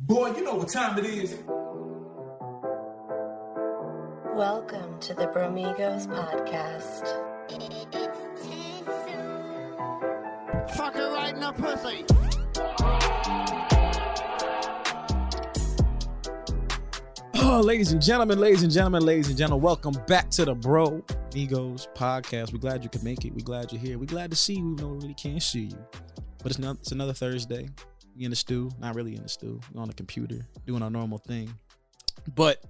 Boy, you know what time it is. Welcome to the Bromigos podcast. Fuck her right in the pussy. Oh, ladies and gentlemen, welcome back to the Bromigos podcast. We're glad you could make it. We're glad you're here. We're glad to see you, even though we really can't see you. But it's another Thursday. We in the stew. Not really in the stew. We're on the computer doing our normal thing. But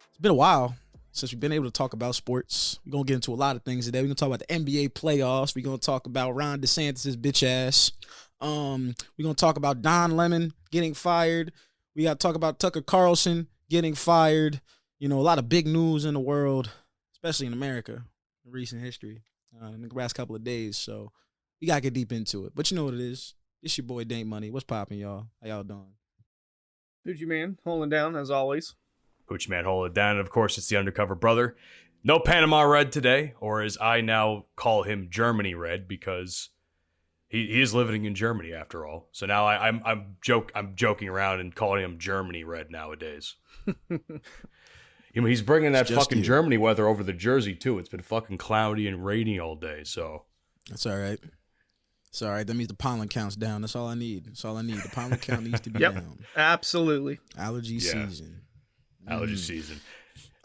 it's been a while since we've been able to talk about sports. We're going to get into a lot of things today. We're going to talk about the NBA playoffs. We're going to talk about Ron DeSantis' bitch ass. We're going to talk about Don Lemon getting fired. We got to talk about Tucker Carlson getting fired. You know, a lot of big news in the world, especially in America, in recent history, in the last couple of days. So we got to get deep into it. But you know what it is. It's your boy, Dane Money. What's poppin', y'all? How y'all doing? Hoochie Man, holding down as always. Hoochie Man, hold it down. And of course, it's the undercover brother. No Panama Red today, or as I now call him, Germany Red, because he is living in Germany after all. So now I'm joking around and calling him Germany Red nowadays. You know, he's bringing that fucking Germany weather over the Jersey too. It's been fucking cloudy and rainy all day. So that's all right. It's all right. That means the pollen count's down. That's all I need. The pollen count needs to be down. Absolutely. Allergy season. Allergy season.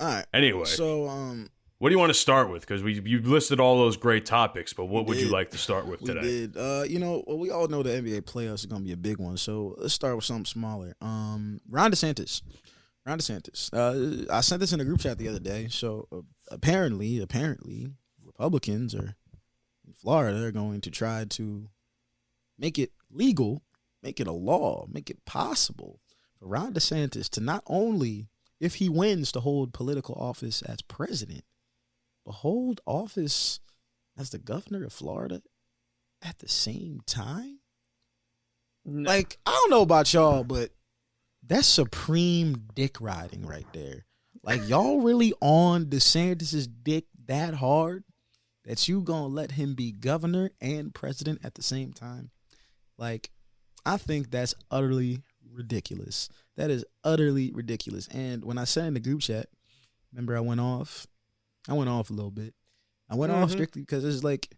All right. Anyway. So, what do you want to start with? Because you listed all those great topics, but what would you like to start with today? We did. We all know the NBA playoffs are going to be a big one. So let's start with something smaller. Ron DeSantis. I sent this in a group chat the other day. So apparently, Republicans are in Florida are going to try to make it legal, make it a law, make it possible for Ron DeSantis to not only, if he wins, to hold political office as president, but hold office as the governor of Florida at the same time? No. Like, I don't know about y'all, but that's supreme dick riding right there. Like, y'all really on DeSantis' dick that hard that you gonna let him be governor and president at the same time? Like, I think that's utterly ridiculous. That is utterly ridiculous. And when I said in the group chat, remember I went off a little bit. I went off strictly because it's like,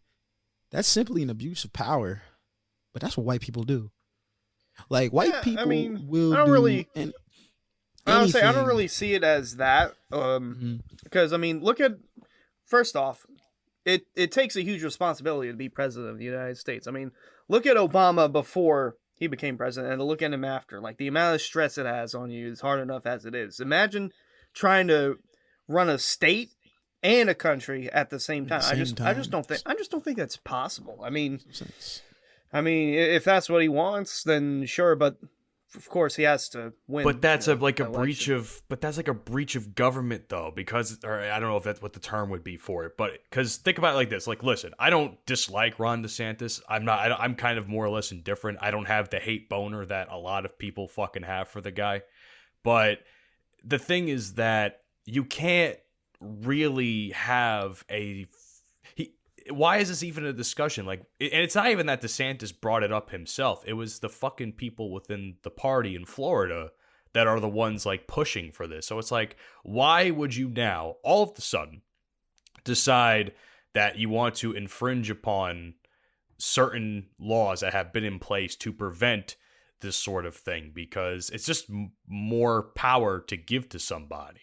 that's simply an abuse of power. But that's what white people do. Like, white people will I don't do really, and I would say I don't really see it as that. Because, look at, first off, it takes a huge responsibility to be president of the United States. Look at Obama before he became president and look at him after. Like, the amount of stress it has on you is hard enough as it is. Imagine trying to run a state and a country at the same time. I just don't think that's possible. If that's what he wants, then sure, but of course he has to win. But that's a breach of government though, because, or I don't know if that's what the term would be for it, but because think about it like this, like, listen, I don't dislike Ron DeSantis. I'm kind of more or less indifferent. I don't have the hate boner that a lot of people fucking have for the guy. But the thing is that you can't really have why is this even a discussion? Like, and it's not even that DeSantis brought it up himself. It was the fucking people within the party in Florida that are the ones like pushing for this. So it's like, why would you now all of a sudden decide that you want to infringe upon certain laws that have been in place to prevent this sort of thing? Because it's just more power to give to somebody.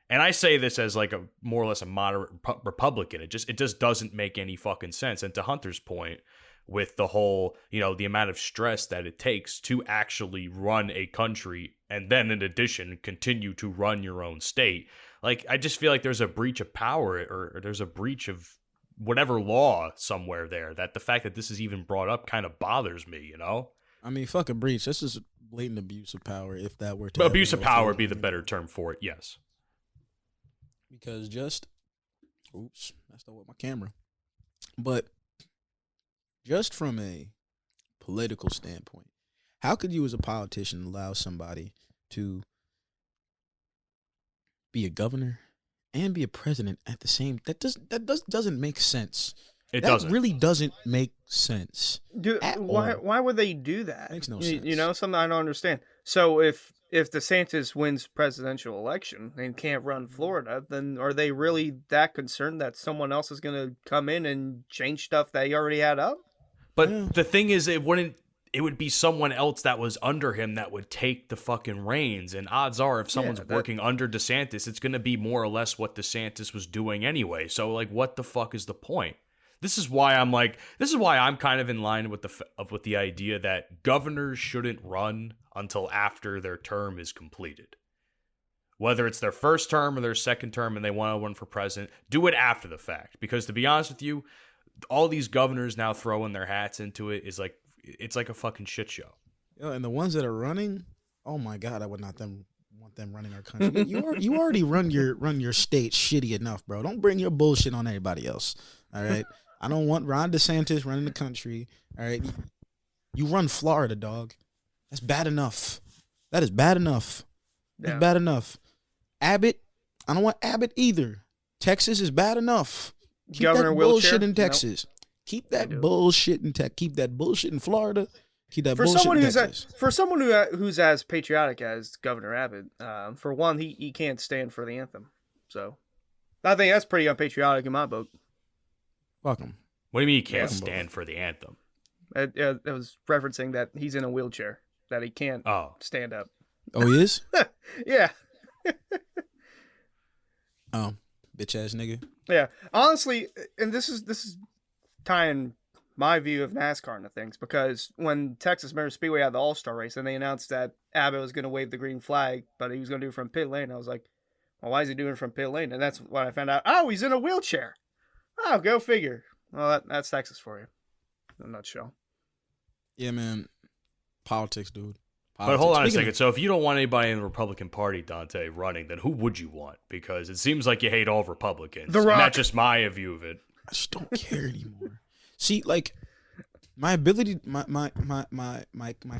And I say this as like a more or less a moderate Republican. It just doesn't make any fucking sense. And to Hunter's point with the whole, the amount of stress that it takes to actually run a country and then in addition continue to run your own state. Like, I just feel like there's a breach of power or there's a breach of whatever law somewhere there, that the fact that this is even brought up kind of bothers me, Fuck a breach. This is blatant abuse of power if that were to abuse of power would be the better term for it, yes. Because messed up with my camera. But just from a political standpoint, how could you as a politician allow somebody to be a governor and be a president at the same? Doesn't make sense. It doesn't. Really doesn't make sense. Why would they do that? Makes no sense. Something I don't understand. So if DeSantis wins presidential election and can't run Florida, then are they really that concerned that someone else is going to come in and change stuff they already had up? But the thing is, it would be someone else that was under him that would take the fucking reins. And odds are, if someone's working under DeSantis, it's going to be more or less what DeSantis was doing anyway. So, like, what the fuck is the point? This is why I'm kind of in line with the idea that governors shouldn't run until after their term is completed. Whether it's their first term or their second term and they want to run for president, do it after the fact. Because to be honest with you, all these governors now throwing their hats into it is like, it's like a fucking shit show. And the ones that are running, oh my God, I would not want them running our country. You already run your state shitty enough, bro. Don't bring your bullshit on everybody else. All right. I don't want Ron DeSantis running the country. All right. You run Florida, dog. That's bad enough. That is bad enough. That's bad enough. Abbott, I don't want Abbott either. Texas is bad enough. Keep Governor that Wheelchair? bullshit in Texas. Nope. Keep that bullshit in Texas. Keep that bullshit in Florida. Keep that For bullshit someone in who's Texas. for someone who's as patriotic as Governor Abbott, for one, he can't stand for the anthem. So I think that's pretty unpatriotic in my book. Fuck him. What do you mean he can't stand for the anthem? It was referencing that he's in a wheelchair, that he can't stand up. Oh, he is? Yeah. Bitch ass nigga. Yeah. Honestly, and this is tying my view of NASCAR into things, because when Texas Motor Speedway had the All-Star race and they announced that Abbott was going to wave the green flag, but he was going to do it from pit lane, I was like, well, why is he doing it from pit lane? And that's when I found out, oh, he's in a wheelchair. Oh, go figure. Well, that's Texas for you. In a nutshell. Yeah, man. Politics, dude. But hold on a second. So if you don't want anybody in the Republican Party, Dante, running, then who would you want? Because it seems like you hate all Republicans. The Rock. And that's just my view of it. I just don't care anymore. See, like, my ability, my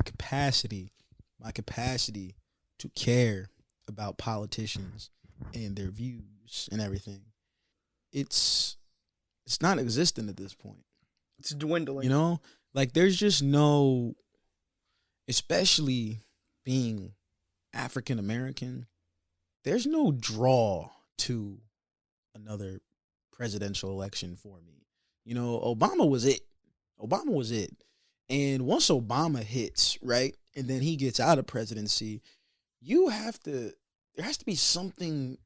capacity to care about politicians and their views and everything, it's non-existent at this point. It's dwindling. You know, like, there's just no, especially being African American, there's no draw to another presidential election for me. You know, Obama was it. And once Obama hits, right, and then he gets out of presidency, there has to be something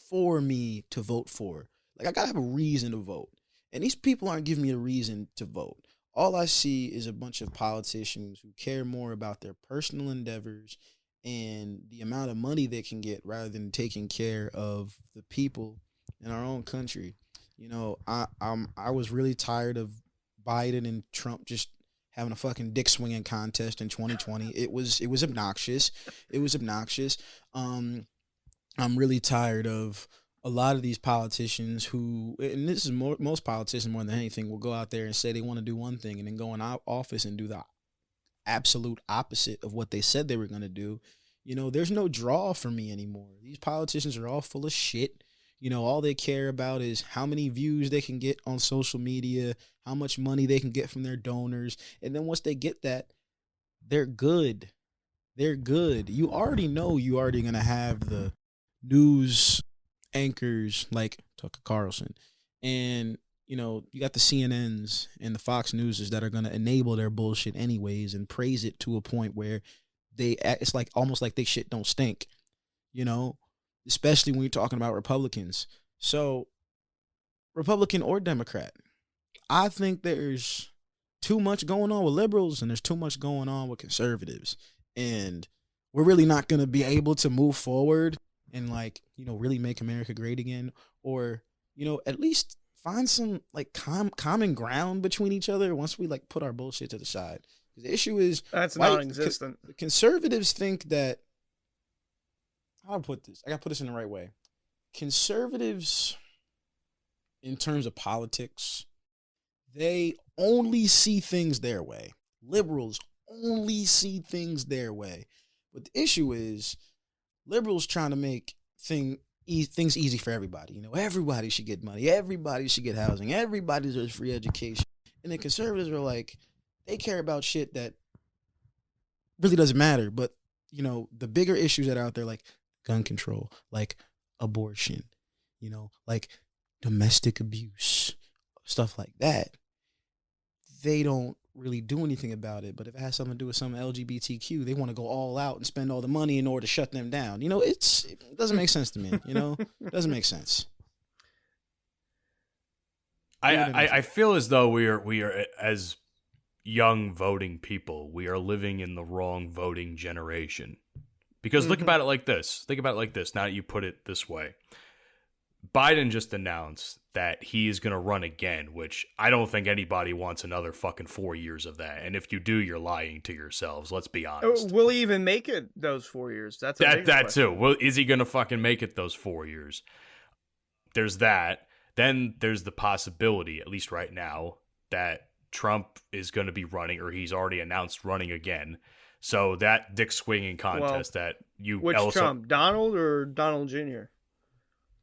for me to vote for. Like, I gotta have a reason to vote. And these people aren't giving me a reason to vote. All I see is a bunch of politicians who care more about their personal endeavors and the amount of money they can get rather than taking care of the people in our own country. You know, I was really tired of Biden and Trump just having a fucking dick swinging contest in 2020. It was obnoxious. I'm really tired of a lot of these politicians who, and this is most politicians more than anything, will go out there and say they want to do one thing and then go in office and do the absolute opposite of what they said they were going to do. You know, there's no draw for me anymore. These politicians are all full of shit. You know, all they care about is how many views they can get on social media, how much money they can get from their donors. And then once they get that, they're good. You already know you're already going to have the news anchors like Tucker Carlson, and you know, you got the CNNs and the Fox Newses that are going to enable their bullshit anyways and praise it to a point where it's like almost like they shit don't stink, you know, especially when you're talking about Republicans. So Republican or Democrat, I think there's too much going on with liberals and there's too much going on with conservatives, and we're really not going to be able to move forward and, like, you know, really make America great again, or, you know, at least find some like common ground between each other once we like put our bullshit to the side. The issue is that's non-existent. Conservatives think that, how do I put this? I gotta put this in the right way. Conservatives, in terms of politics, they only see things their way. Liberals only see things their way. But the issue is, liberals trying to make things easy for everybody. You know, everybody should get money. Everybody should get housing. Everybody deserves free education. And then conservatives are like, they care about shit that really doesn't matter, but the bigger issues that are out there, like gun control, like abortion, like domestic abuse, stuff like that, they don't really do anything about it. But if it has something to do with some LGBTQ, they want to go all out and spend all the money in order to shut them down. It doesn't make sense to me. It doesn't make sense. I feel as though we are as young voting people, we are living in the wrong voting generation. Because think about it like this. Now that you put it this way. Biden just announced that he is going to run again, which I don't think anybody wants another fucking 4 years of that. And if you do, you're lying to yourselves. Let's be honest. Will he even make it those 4 years? That's that too. Well, is he going to fucking make it those 4 years? There's that. Then there's the possibility, at least right now, that Trump is going to be running, or he's already announced running again. So that dick swinging contest which Trump, Donald or Donald Jr.?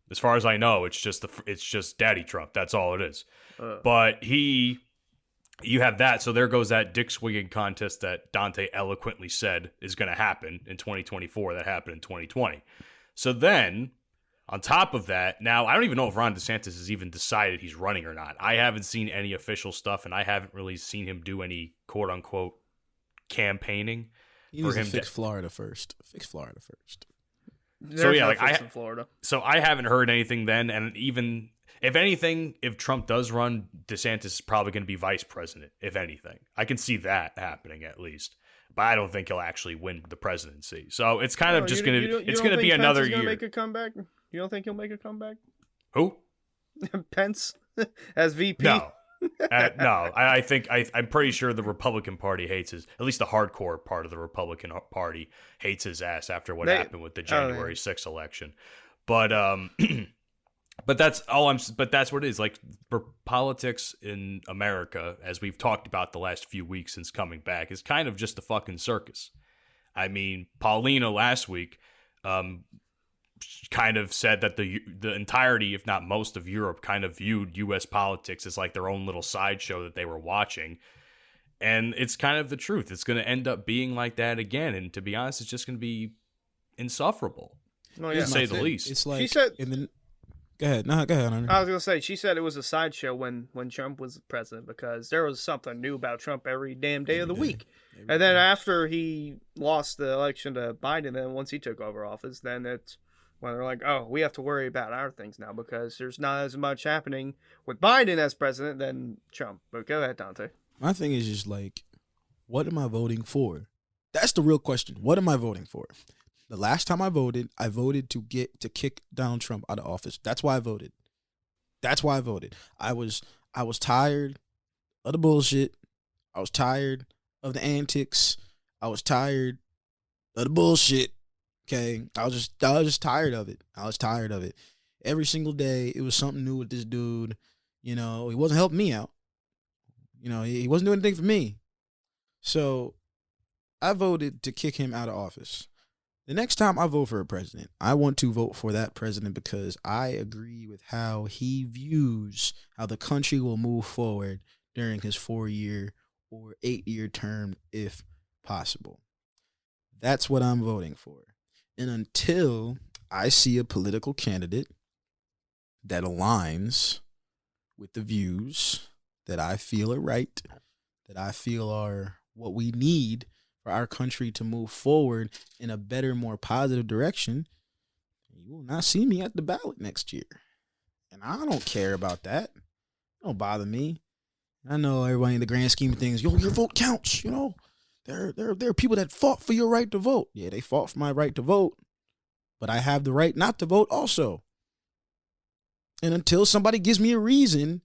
As far as I know, it's just Daddy Trump. That's all it is. But you have that. So there goes that dick swinging contest that Dante eloquently said is going to happen in 2024. That happened in 2020. So then, on top of that, now I don't even know if Ron DeSantis has even decided he's running or not. I haven't seen any official stuff, and I haven't really seen him do any quote unquote campaigning. He needs to fix Florida first. So yeah, Florida. So I haven't heard anything then, and even if anything, if Trump does run, DeSantis is probably going to be vice president. If anything, I can see that happening at least, but I don't think he'll actually win the presidency. So it's kind of just going to be another year. Make a comeback? You don't think he'll make a comeback? Who? Pence as VP? No. No, I think I'm pretty sure the Republican Party hates his, at least the hardcore part of the Republican Party hates his ass after what happened with the January 6th election. But but that's what it is. Like, for politics in America, as we've talked about the last few weeks since coming back, is kind of just a fucking circus. I mean, Paulina last week kind of said that the entirety, if not most of Europe, kind of viewed U.S. politics as like their own little sideshow that they were watching. And it's kind of the truth. It's going to end up being like that again. And to be honest, it's just going to be insufferable, to say the least. It's like, she said, go ahead. No, go ahead. I was going to say, she said it was a sideshow when Trump was president, because there was something new about Trump every damn day of the week. And then after he lost the election to Biden, then once he took over office, then it's when they're like, oh, we have to worry about our things now because there's not as much happening with Biden as president than Trump. But go ahead, Dante. My thing is just like, what am I voting for? That's the real question. What am I voting for? The last time I voted to kick Donald Trump out of office. That's why I voted. I was tired of the bullshit. I was tired of the antics. I was tired of the bullshit. Okay, I was just tired of it. Every single day, it was something new with this dude. He wasn't helping me out. He wasn't doing anything for me. So I voted to kick him out of office. The next time I vote for a president, I want to vote for that president because I agree with how he views how the country will move forward during his 4-year or 8-year term, if possible. That's what I'm voting for. And until I see a political candidate that aligns with the views that I feel are right, that I feel are what we need for our country to move forward in a better, more positive direction, you will not see me at the ballot next year. And I don't care about that. It don't bother me. I know everybody in the grand scheme of things, your vote counts, There are people that fought for your right to vote. Yeah, they fought for my right to vote, but I have the right not to vote also. And until somebody gives me a reason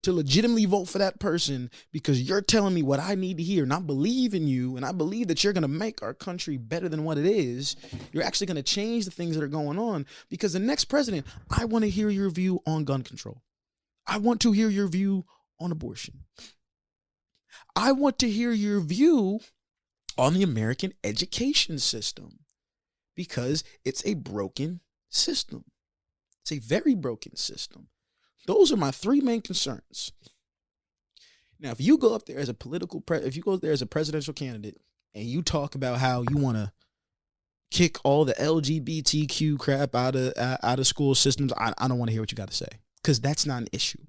to legitimately vote for that person because you're telling me what I need to hear, and I believe in you, and I believe that you're going to make our country better than what it is, you're actually going to change the things that are going on, because the next president, I want to hear your view on gun control. I want to hear your view on abortion. I want to hear your view on the American education system, because it's a broken system. It's a very broken system. Those are my 3 main concerns. Now, if you go up there as a presidential candidate and you talk about how you want to kick all the LGBTQ crap out of school systems. I don't want to hear what you got to say, because that's not an issue.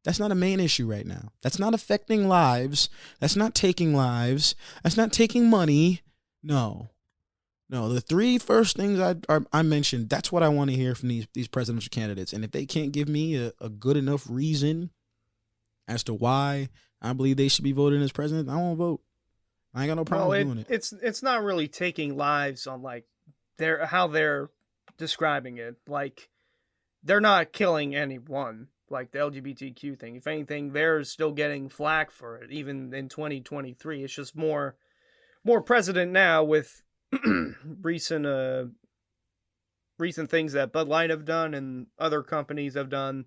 That's not a main issue right now. That's not affecting lives. That's not taking lives. That's not taking money. No, the three first things I mentioned, that's what I want to hear from these presidential candidates. And if they can't give me a good enough reason as to why I believe they should be voted as president, I won't vote. I ain't got no problem doing it. It's not really taking lives on like how they're describing it. Like, they're not killing anyone, like the LGBTQ thing. If anything, they're still getting flack for it, even in 2023. It's just more president now with recent things that Bud Light have done and other companies have done.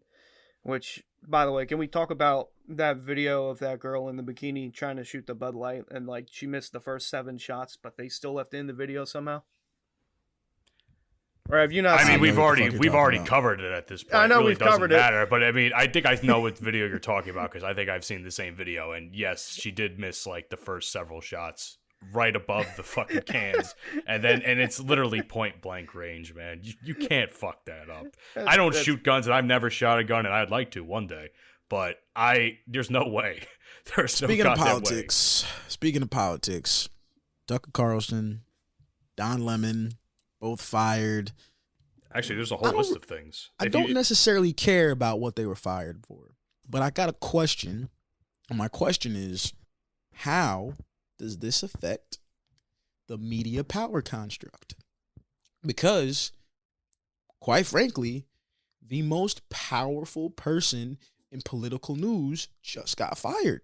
Which, by the way, can we talk about that video of that girl in the bikini trying to shoot the Bud Light, and like she missed the first 7 shots, but they still left in the video somehow? Or have you not? I mean, we've already covered it at this point. I know, it really we've covered it, but I mean, I think I know what video you're talking about, because I think I've seen the same video. And yes, she did miss like the first several shots right above the fucking cans, and it's literally point blank range, man. You can't fuck that up. I don't shoot guns, and I've never shot a gun, and I'd like to one day, but there's no way. There's no goddamn way. Speaking of politics, Tucker Carlson, Don Lemon, both fired. Actually, there's a whole list of things. I don't necessarily care about what they were fired for, but I got a question, and my question is, how does this affect the media power construct? Because, quite frankly, the most powerful person in political news just got fired.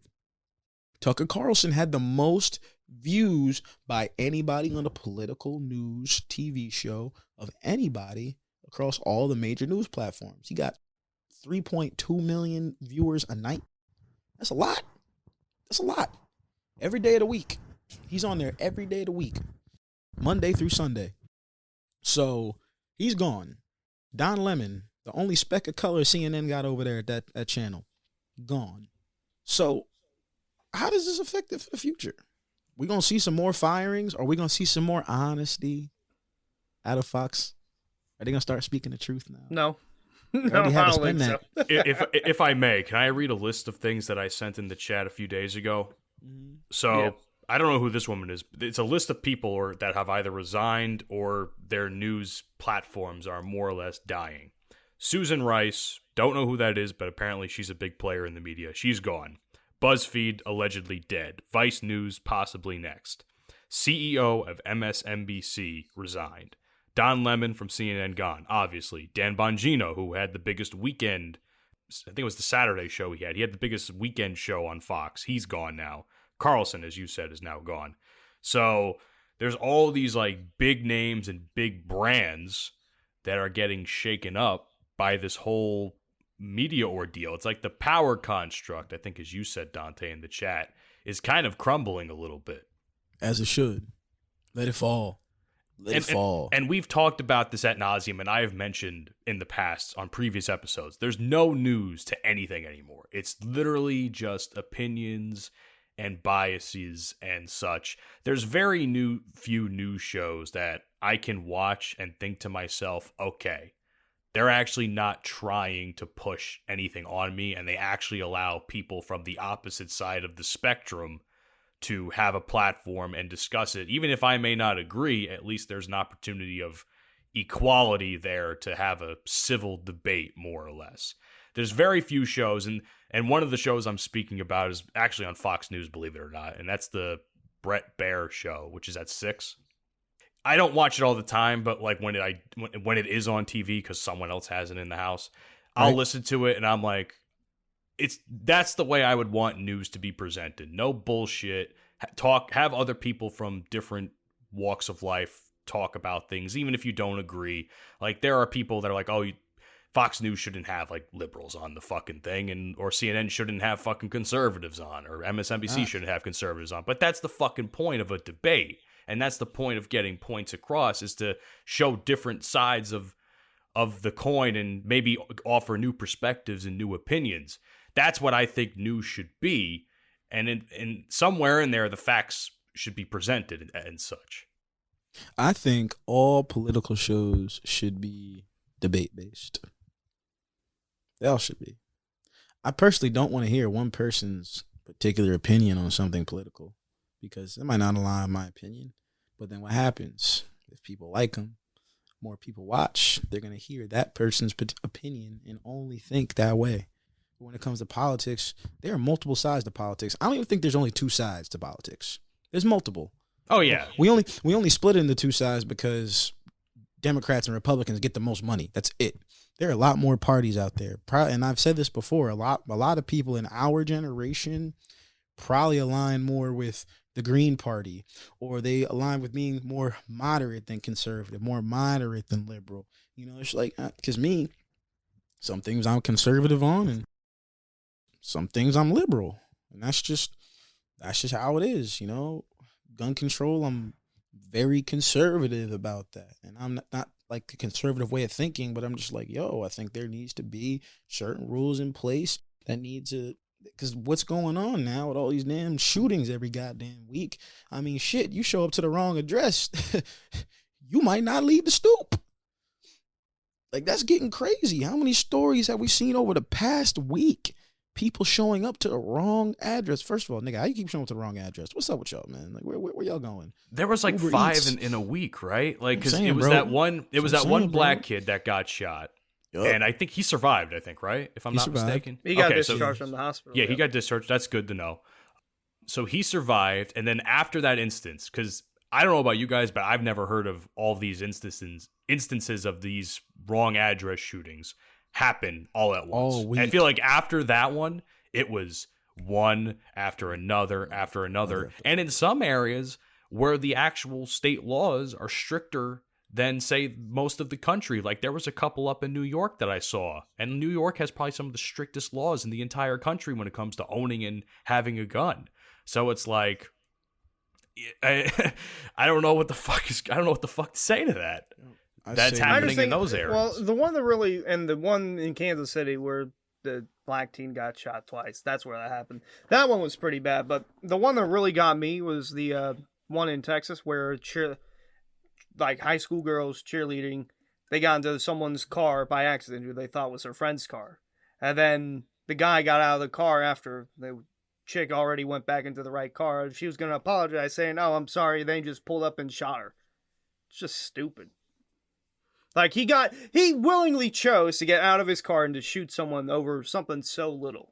Tucker Carlson had the most views by anybody on a political news TV show of anybody across all the major news platforms. He got 3.2 million viewers a night. That's a lot. Every day of the week. He's on there every day of the week, Monday through Sunday. So he's gone. Don Lemon, the only speck of color CNN got over there at that channel, gone. So how does this affect it for the future? We gonna see some more firings? Or we gonna see some more honesty out of Fox? Are they gonna start speaking the truth now? No. No, I don't think so. If I may, can I read a list of things that I sent in the chat a few days ago? So yeah. I don't know who this woman is. It's a list of people that have either resigned or their news platforms are more or less dying. Susan Rice, don't know who that is, but apparently she's a big player in the media. She's gone. BuzzFeed, allegedly dead. Vice News, possibly next. CEO of MSNBC, resigned. Don Lemon from CNN, gone, obviously. Dan Bongino, who had the biggest weekend, I think it was the Saturday show he had. He had the biggest weekend show on Fox. He's gone now. Carlson, as you said, is now gone. So there's all these like big names and big brands that are getting shaken up by this whole media ordeal. It's like the power construct, I think, as you said, Dante, in the chat, is kind of crumbling a little bit. As it should. Let it fall. Let it fall. And we've talked about this ad nauseum, and I have mentioned in the past on previous episodes, there's no news to anything anymore. It's literally just opinions and biases and such. There's very few news shows that I can watch and think to myself, okay, they're actually not trying to push anything on me, and they actually allow people from the opposite side of the spectrum to have a platform and discuss it. Even if I may not agree, at least there's an opportunity of equality there to have a civil debate, more or less. There's very few shows, and one of the shows I'm speaking about is actually on Fox News, believe it or not, and that's the Bret Baier show, which is at 6. I don't watch it all the time, but like when it is on TV because someone else has it in the house, right, I'll listen to it, and I'm like, that's the way I would want news to be presented. No bullshit. Have other people from different walks of life talk about things, even if you don't agree. Like, there are people that are like, oh, Fox News shouldn't have like liberals on the fucking thing, or CNN shouldn't have fucking conservatives on, or MSNBC shouldn't have conservatives on. But that's the fucking point of a debate, and that's the point of getting points across, is to show different sides of the coin and maybe offer new perspectives and new opinions. That's what I think news should be, and in somewhere in there, the facts should be presented and such. I think all political shows should be debate based. They all should be. I personally don't want to hear one person's particular opinion on something political because it might not align with my opinion. But then what happens if people like them? More people watch. They're gonna hear that person's opinion and only think that way. But when it comes to politics, there are multiple sides to politics. I don't even think there's only two sides to politics. There's multiple. Oh yeah. We only split it into two sides because Democrats and Republicans get the most money. That's it. There are a lot more parties out there. And I've said this before, a lot of people in our generation probably align more with the Green Party, or they align with being more moderate than conservative, more moderate than liberal. You know, it's like, because me, some things I'm conservative on and some things I'm liberal. And that's just how it is, you know. Gun control, I'm very conservative about that. And I'm not like a conservative way of thinking, but I'm just like, I think there needs to be certain rules in place that need to, because what's going on now with all these damn shootings every goddamn week? I mean, shit, you show up to the wrong address, you might not leave the stoop. Like, that's getting crazy. How many stories have we seen over the past week? People showing up to the wrong address. First of all, nigga, how you keep showing up to the wrong address? What's up with y'all, man? Like, where y'all going? There was like Uber 5 Eats. in a week, right? Like, because saying, it was bro. that one. It was That's that what I'm one saying, black bro. kid that got shot, Yup. and I think he survived. I think, right? If I'm He not survived. mistaken, He got Okay, so- discharged from the hospital. Yeah, he got discharged. That's good to know. So he survived, and then after that instance, because I don't know about you guys, but I've never heard of all these instances of these wrong address shootings happen all at once. All And I week. feel like after that one, it was one after another after another. And in some areas where the actual state laws are stricter than, say, most of the country. Like, there was a couple up in New York that I saw. And New York has probably some of the strictest laws in the entire country when it comes to owning and having a gun. So it's like, I don't know what the fuck to say to that. That's say- happening in those areas. Well, the one that really, and the one in Kansas City where the black teen got shot twice, that's where that happened. That one was pretty bad, but the one that really got me was the one in Texas where high school girls cheerleading, they got into someone's car by accident who they thought was their friend's car. And then the guy got out of the car after the chick already went back into the right car. She was going to apologize, saying, "Oh, I'm sorry." Then he just pulled up and shot her. It's just stupid. Like, he willingly chose to get out of his car and to shoot someone over something so little.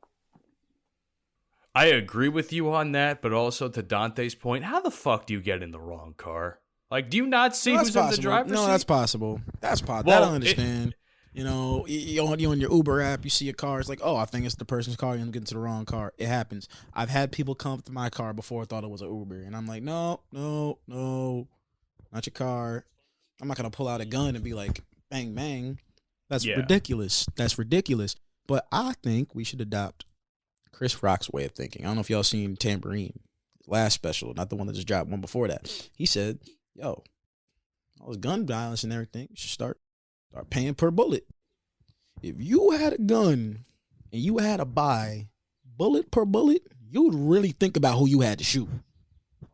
I agree with you on that, but also to Dante's point, how the fuck do you get in the wrong car? Like, do you not see That's who's in the possible. driver's No, seat? that's possible. That's possible. Well, I don't understand. You know, you on your Uber app, you see a car. It's like, oh, I think it's the person's car. You end up getting to the wrong car. It happens. I've had people come up to my car before I thought it was an Uber, and I'm like, no, not your car. I'm not gonna pull out a gun and be like, bang, bang. That's ridiculous. That's ridiculous. But I think we should adopt Chris Rock's way of thinking. I don't know if y'all seen Tambourine, last special, not the one that just dropped, one before that. He said, yo, all this gun violence and everything, we should start paying per bullet. If you had a gun and you had to buy bullet per bullet, you would really think about who you had to shoot.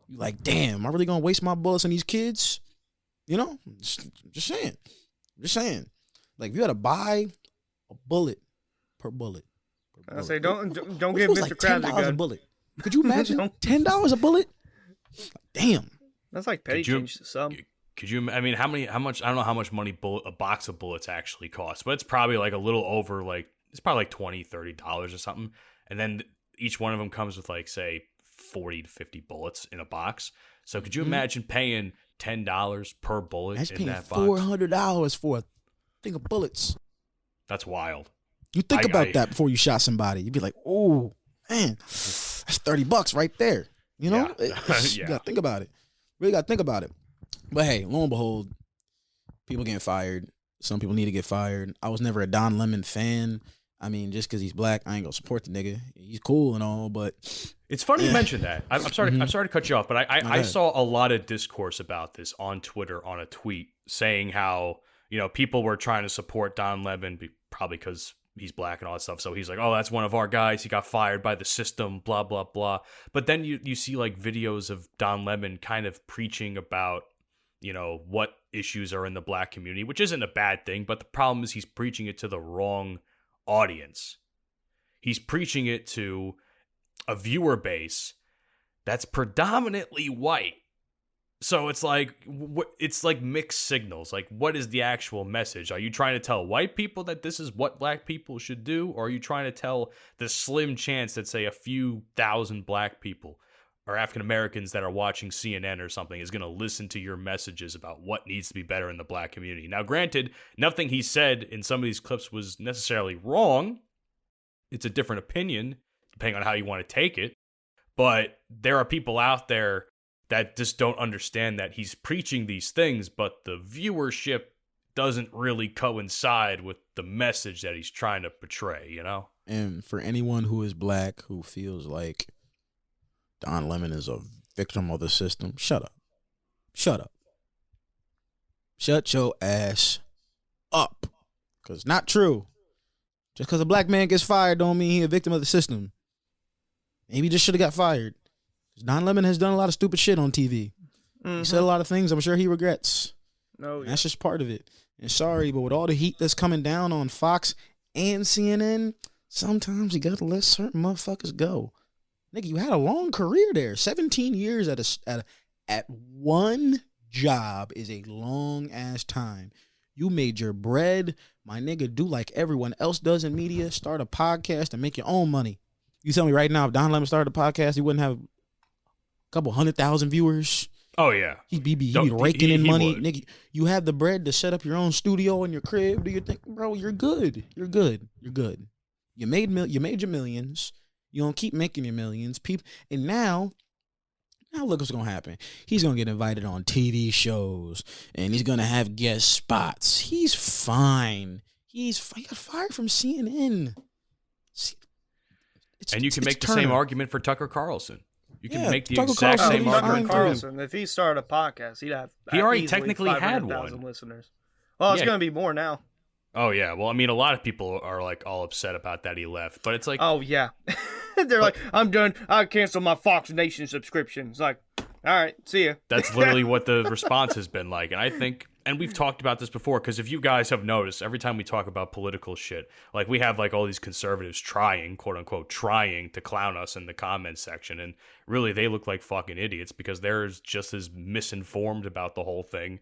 You like, damn, am I really gonna waste my bullets on these kids? You know, just saying. Like, if you had to buy a bullet per bullet. I say, don't give What's Mr. like Krabs a $10 a gun. bullet. Could you imagine $10 a bullet? Damn. That's like petty Could you- change to some. Could you? I mean, how much? I don't know how much money a box of bullets actually costs, but it's probably like a little over, like it's probably like $20-$30 or something. And then each one of them comes with, like, say 40 to 50 bullets in a box. So could you imagine paying $10 per bullet That's in paying that box? $400 for a thing of bullets. That's wild. You think about that before you shot somebody. You'd be like, oh, man, that's $30 right there. You know? Yeah. You got to think about it. Really got to think about it. But hey, lo and behold, people getting fired. Some people need to get fired. I was never a Don Lemon fan. I mean, just because he's black, I ain't going to support the nigga. He's cool and all, but... It's funny you mentioned that. I'm sorry. Mm-hmm. I'm sorry to cut you off, but I saw a lot of discourse about this on Twitter on a tweet saying how, you know, people were trying to support Don Lemon probably because he's black and all that stuff. So he's like, oh, that's one of our guys. He got fired by the system, blah, blah, blah. But then you see like videos of Don Lemon kind of preaching about what issues are in the black community, which isn't a bad thing, but the problem is he's preaching it to the wrong audience. He's preaching it to a viewer base that's predominantly white. So it's like mixed signals. Like, what is the actual message? Are you trying to tell white people that this is what black people should do? Or are you trying to tell the slim chance that, say, a few thousand black people or African Americans that are watching CNN or something is going to listen to your messages about what needs to be better in the black community? Now, granted, nothing he said in some of these clips was necessarily wrong. It's a different opinion, depending on how you want to take it. But there are people out there that just don't understand that he's preaching these things, but the viewership doesn't really coincide with the message that he's trying to portray, And for anyone who is black who feels like Don Lemon is a victim of the system, shut up. Shut up. Shut your ass up. Because not true. Just because a black man gets fired don't mean he's a victim of the system. Maybe he just should have got fired. Don Lemon has done a lot of stupid shit on TV. He said a lot of things I'm sure he regrets. No, that's just part of it. And sorry, but with all the heat that's coming down on Fox and CNN, sometimes you gotta let certain motherfuckers go. Nigga, you had a long career there. 17 years at one job is a long ass time. You made your bread, my nigga. Do like everyone else does in media. Start a podcast and make your own money. You tell me right now, if Don Lemon started a podcast, he wouldn't have couple 100,000 viewers. Oh yeah, he'd be raking in money, nigga. You have the bread to set up your own studio in your crib. Do you think, bro? You're good. You're good. You're good. You made your millions. You gonna keep making your millions, and now look what's gonna happen. He's gonna get invited on TV shows, and he's gonna have guest spots. He's fine. He got fired from CNN. And you can make the same argument for Tucker Carlson. You can make the Tucker exact Carlson, same argument. Carlson, if he started a podcast, he'd have he already technically had 500,000 one. listeners. Well, it's going to be more now. Oh yeah, well, I mean, a lot of people are like all upset about that he left, but it's like, oh yeah, they're like, I'm done. I cancel my Fox Nation subscription. It's like, all right, see ya. That's literally what the response has been like, and I think. And we've talked about this before, because if you guys have noticed, every time we talk about political shit, like we have like all these conservatives trying, quote unquote, trying to clown us in the comments section. And really, they look like fucking idiots because they're just as misinformed about the whole thing.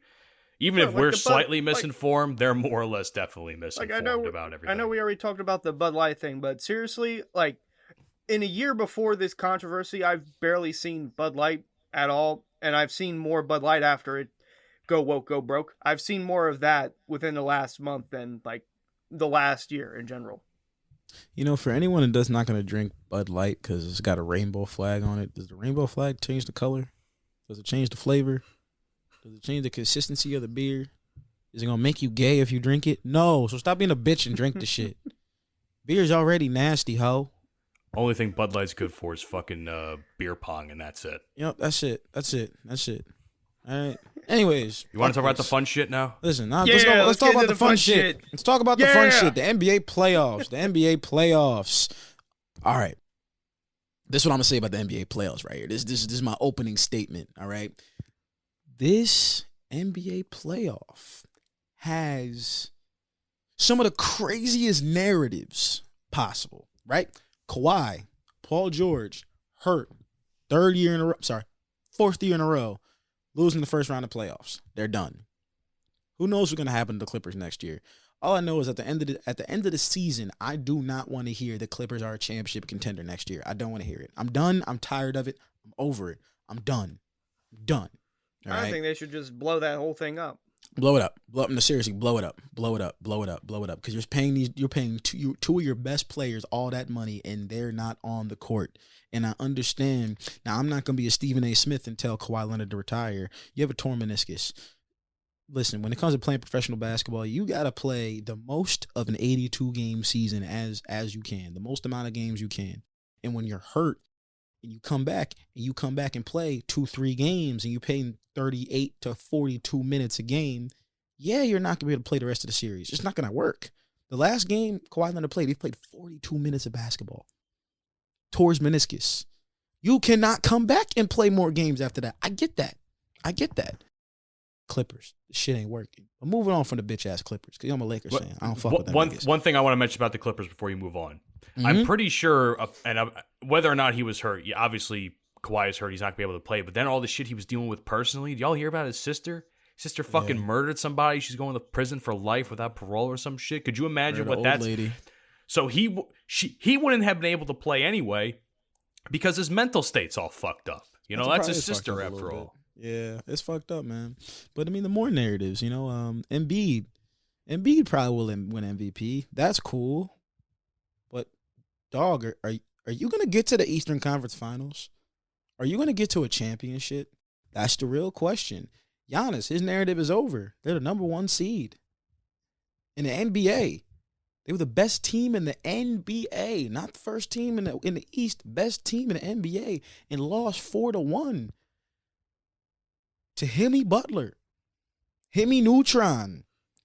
Even if we're slightly misinformed, they're more or less definitely misinformed about everything. I know we already talked about the Bud Light thing, but seriously, like in a year before this controversy, I've barely seen Bud Light at all. And I've seen more Bud Light after it. Go woke, go broke. I've seen more of that within the last month than like the last year in general. For anyone that's not going to drink Bud Light because it's got a rainbow flag on it, does the rainbow flag change the color? Does it change the flavor? Does it change the consistency of the beer? Is it going to make you gay if you drink it? No. So stop being a bitch and drink the shit. Beer's already nasty, ho. Only thing Bud Light's good for is fucking beer pong, and that's it. Yep, that's it. All right. Anyways, you want to talk about the fun shit now? Listen, let's talk about the fun shit. Let's talk about the fun shit. The NBA playoffs. All right. This is what I'm gonna say about the NBA playoffs right here. This is my opening statement. All right. This NBA playoff has some of the craziest narratives possible. Right? Kawhi, Paul George, hurt, fourth year in a row. Losing the first round of playoffs. They're done. Who knows what's going to happen to the Clippers next year? All I know is at the end of the season, I do not want to hear the Clippers are a championship contender next year. I don't want to hear it. I'm done. I'm tired of it. I'm over it. I'm done. All I think they should just blow that whole thing up. Blow it up. No, seriously, blow it up. Because you're paying two of your best players all that money and they're not on the court. And I understand. Now, I'm not going to be a Stephen A. Smith and tell Kawhi Leonard to retire. You have a torn meniscus. Listen, when it comes to playing professional basketball, you got to play the most of an 82-game season as you can, the most amount of games you can. And when you're hurt and you come back and play 2-3 games and you're paying 38 to 42 minutes a game, yeah, you're not going to be able to play the rest of the series. It's not going to work. The last game Kawhi Leonard played, he played 42 minutes of basketball. Tore his meniscus. You cannot come back and play more games after that. I get that. Clippers. The shit ain't working. But moving on from the bitch ass Clippers, because I'm a Lakers fan. I don't fuck with them. One thing I want to mention about the Clippers before you move on. Mm-hmm. I'm pretty sure, whether or not he was hurt, obviously Kawhi is hurt. He's not going to be able to play. But then all the shit he was dealing with personally. Did y'all hear about his sister? His sister fucking murdered somebody. She's going to prison for life without parole or some shit. Could you imagine what that's? Lady. So he wouldn't have been able to play anyway because his mental state's all fucked up. You know, that's his sister after all. Yeah, it's fucked up, man. But I mean, the more narratives, you know, Embiid probably will win MVP. That's cool. But dog, are you gonna get to the Eastern Conference Finals? Are you gonna get to a championship? That's the real question. Giannis, his narrative is over. They're the number 1 seed in the NBA. They were the best team in the NBA, not the first team in the East, best team in the NBA, and lost 4-1 to Hemi Butler, Hemi Neutron,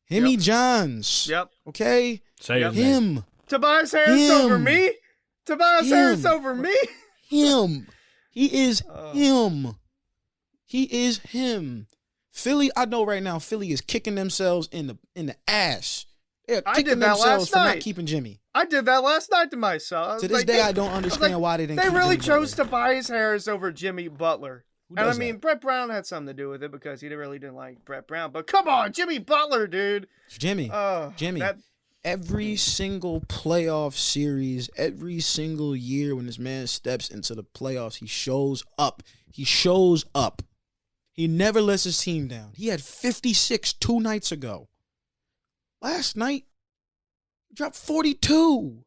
Hemi Johns. Yep. Okay? Say him. Tobias Harris over me? Tobias Harris over me? Him. He is him. He is him. Philly, I know right now, Philly is kicking themselves in the ass. They're kicking themselves for not keeping Jimmy. I did that last night to myself. To this day, I don't understand why they didn't. They really chose Butler. Tobias Harris over Jimmy Butler. And I mean, that? Brett Brown had something to do with it because he really didn't like Brett Brown. But come on, Jimmy Butler, dude. Jimmy. Every single playoff series, every single year when this man steps into the playoffs, he shows up. He shows up. He never lets his team down. He had 56 2 nights ago. Last night, he dropped 42.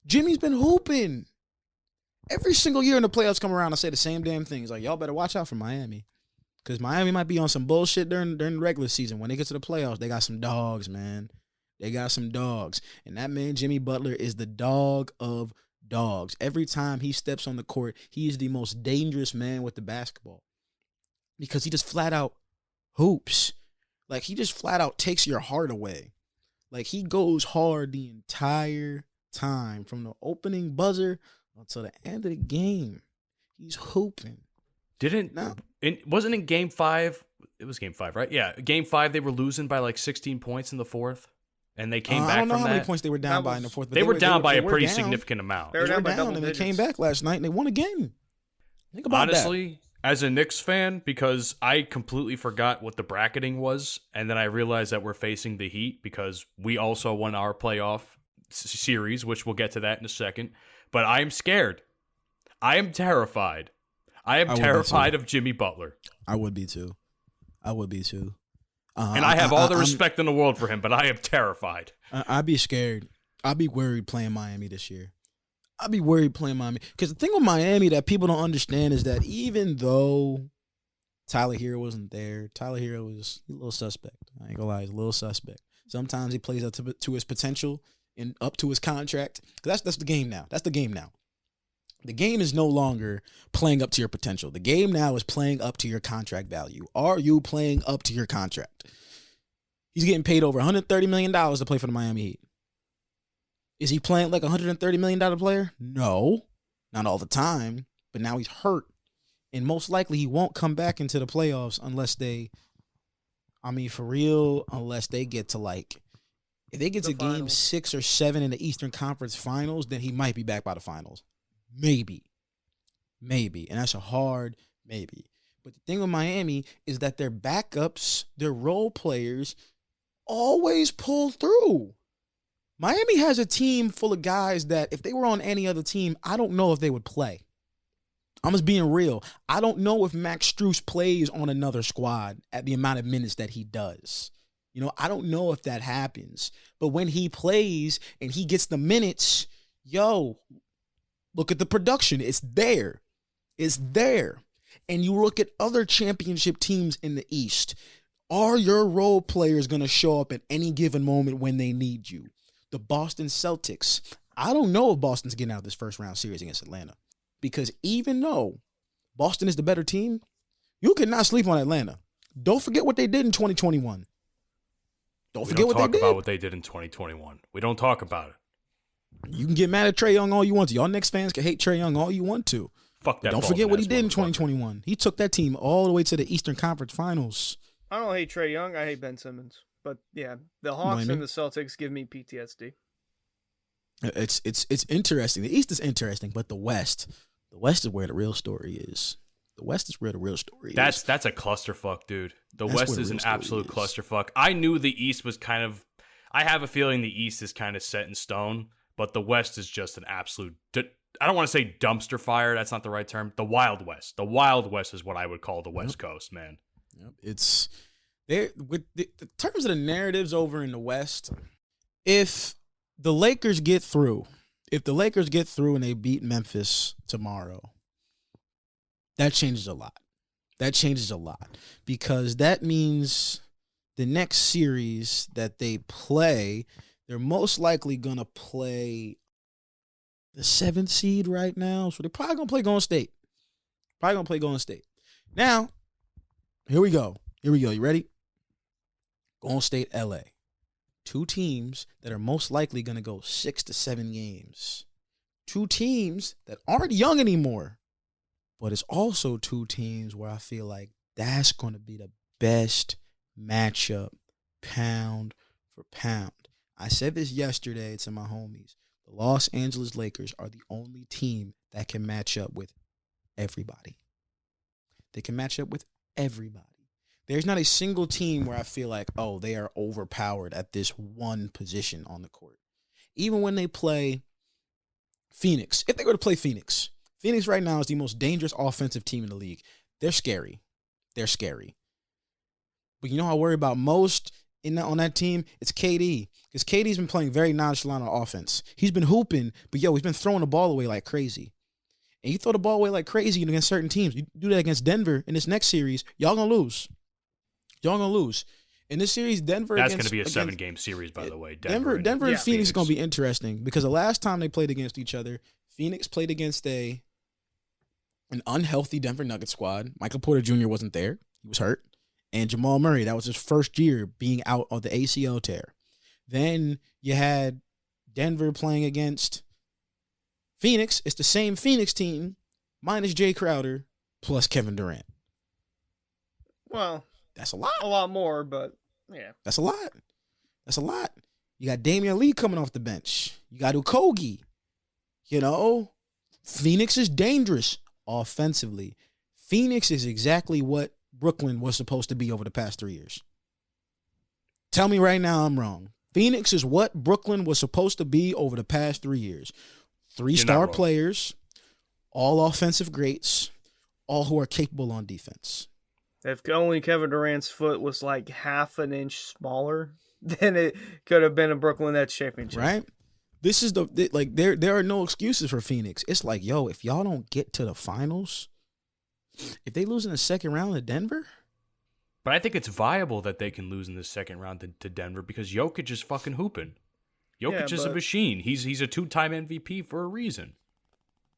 Jimmy's been hooping. Every single year in the playoffs come around, I say the same damn thing. It's like, y'all better watch out for Miami. Because Miami might be on some bullshit during the regular season. When they get to the playoffs, they got some dogs, man. They got some dogs. And that man, Jimmy Butler, is the dog of dogs. Every time he steps on the court, he is the most dangerous man with the basketball. Because he just flat out hoops. Like, he just flat out takes your heart away. Like, he goes hard the entire time. From the opening buzzer until the end of the game. He's hooping. Wasn't in Game 5? It was Game 5, right? Yeah, Game 5, they were losing by like 16 points in the fourth. And they came back from that. I don't know how many points they were down by in the fourth. But they were down by a pretty significant amount. They were down by double and digits. They came back last night and they won again. Think about that. Honestly, as a Knicks fan, because I completely forgot what the bracketing was, and then I realized that we're facing the Heat because we also won our playoff series, which we'll get to that in a second. But I am scared. I am terrified. I am terrified of Jimmy Butler. I would be too. And I have all the respect in the world for him, but I am terrified. I'd be scared. I'd be worried playing Miami this year. Because the thing with Miami that people don't understand is that even though Tyler Hero wasn't there, Tyler Hero was a little suspect. I ain't gonna lie, he's a little suspect. Sometimes he plays up to his potential and up to his contract. That's the game now. The game is no longer playing up to your potential. The game now is playing up to your contract value. Are you playing up to your contract? He's getting paid over $130 million to play for the Miami Heat. Is he playing like a $130 million player? No, not all the time. But now he's hurt. And most likely he won't come back into the playoffs unless they get to like, if they get to game 6 or 7 in the Eastern Conference Finals, then he might be back by the finals. Maybe. And that's a hard maybe. But the thing with Miami is that their backups, their role players, always pull through. Miami has a team full of guys that if they were on any other team, I don't know if they would play. I'm just being real. I don't know if Max Strus plays on another squad at the amount of minutes that he does. You know, I don't know if that happens. But when he plays and he gets the minutes, look at the production. It's there. And you look at other championship teams in the East. Are your role players going to show up at any given moment when they need you? The Boston Celtics. I don't know if Boston's getting out of this first round series against Atlanta. Because even though Boston is the better team, you cannot sleep on Atlanta. Don't forget what they did in 2021. Don't forget what they did. We don't talk about what they did in 2021. We don't talk about it. You can get mad at Trae Young all you want to. Y'all Knicks fans can hate Trae Young all you want to. Fuck that. Don't forget what he did in 2021. He took that team all the way to the Eastern Conference Finals. I don't hate Trae Young. I hate Ben Simmons. But yeah, the Hawks and the Celtics give me PTSD. It's interesting. The East is interesting, but the West is where the real story is. The West is where the real story is. That's a clusterfuck, dude. The West is an absolute clusterfuck. I knew the East was kind of. I have a feeling the East is kind of set in stone, but the West is just an absolute. I don't want to say dumpster fire. That's not the right term. The Wild West. The Wild West is what I would call the West Coast, man. Yep. It's there with the terms of the narratives over in the West. If the Lakers get through, and they beat Memphis tomorrow, that changes a lot. Because that means the next series that they play, they're most likely going to play the 7th seed right now. So they're probably going to play Golden State. Now, here we go. You ready? Golden State, LA. 2 teams that are most likely going to go 6 to 7 games. 2 teams that aren't young anymore. But it's also 2 teams where I feel like that's going to be the best matchup pound for pound. I said this yesterday to my homies. The Los Angeles Lakers are the only team that can match up with everybody. They can match up with everybody. There's not a single team where I feel like, oh, they are overpowered at this one position on the court. Even when they play Phoenix, if they were to play Phoenix right now is the most dangerous offensive team in the league. They're scary. But you know how I worry about most on that team? It's KD. Because KD's been playing very nonchalant on offense. He's been hooping, but he's been throwing the ball away like crazy. And you throw the ball away like crazy against certain teams. You do that against Denver in this next series, y'all gonna lose. In this series, Denver. That's going to be a 7-game series, by the way. Denver and Phoenix is going to be interesting because the last time they played against each other, Phoenix played against an unhealthy Denver Nuggets squad. Michael Porter Jr. wasn't there; he was hurt, and Jamal Murray. That was his first year being out of the ACL tear. Then you had Denver playing against Phoenix. It's the same Phoenix team minus Jay Crowder plus Kevin Durant. Well. That's a lot. A lot more, but yeah. That's a lot. You got Damian Lee coming off the bench. You got Ukogi. Phoenix is dangerous offensively. Phoenix is exactly what Brooklyn was supposed to be over the past 3 years. Tell me right now I'm wrong. Phoenix is what Brooklyn was supposed to be over the past 3 years. 3-star players, all offensive greats, all who are capable on defense. If only Kevin Durant's foot was like half an inch smaller, then it could have been a Brooklyn Nets championship. Right? This is there are no excuses for Phoenix. It's like, if y'all don't get to the finals, if they lose in the second round to Denver. But I think it's viable that they can lose in the second round to Denver because Jokic is fucking hooping. Jokic is a machine. He's a 2-time MVP for a reason.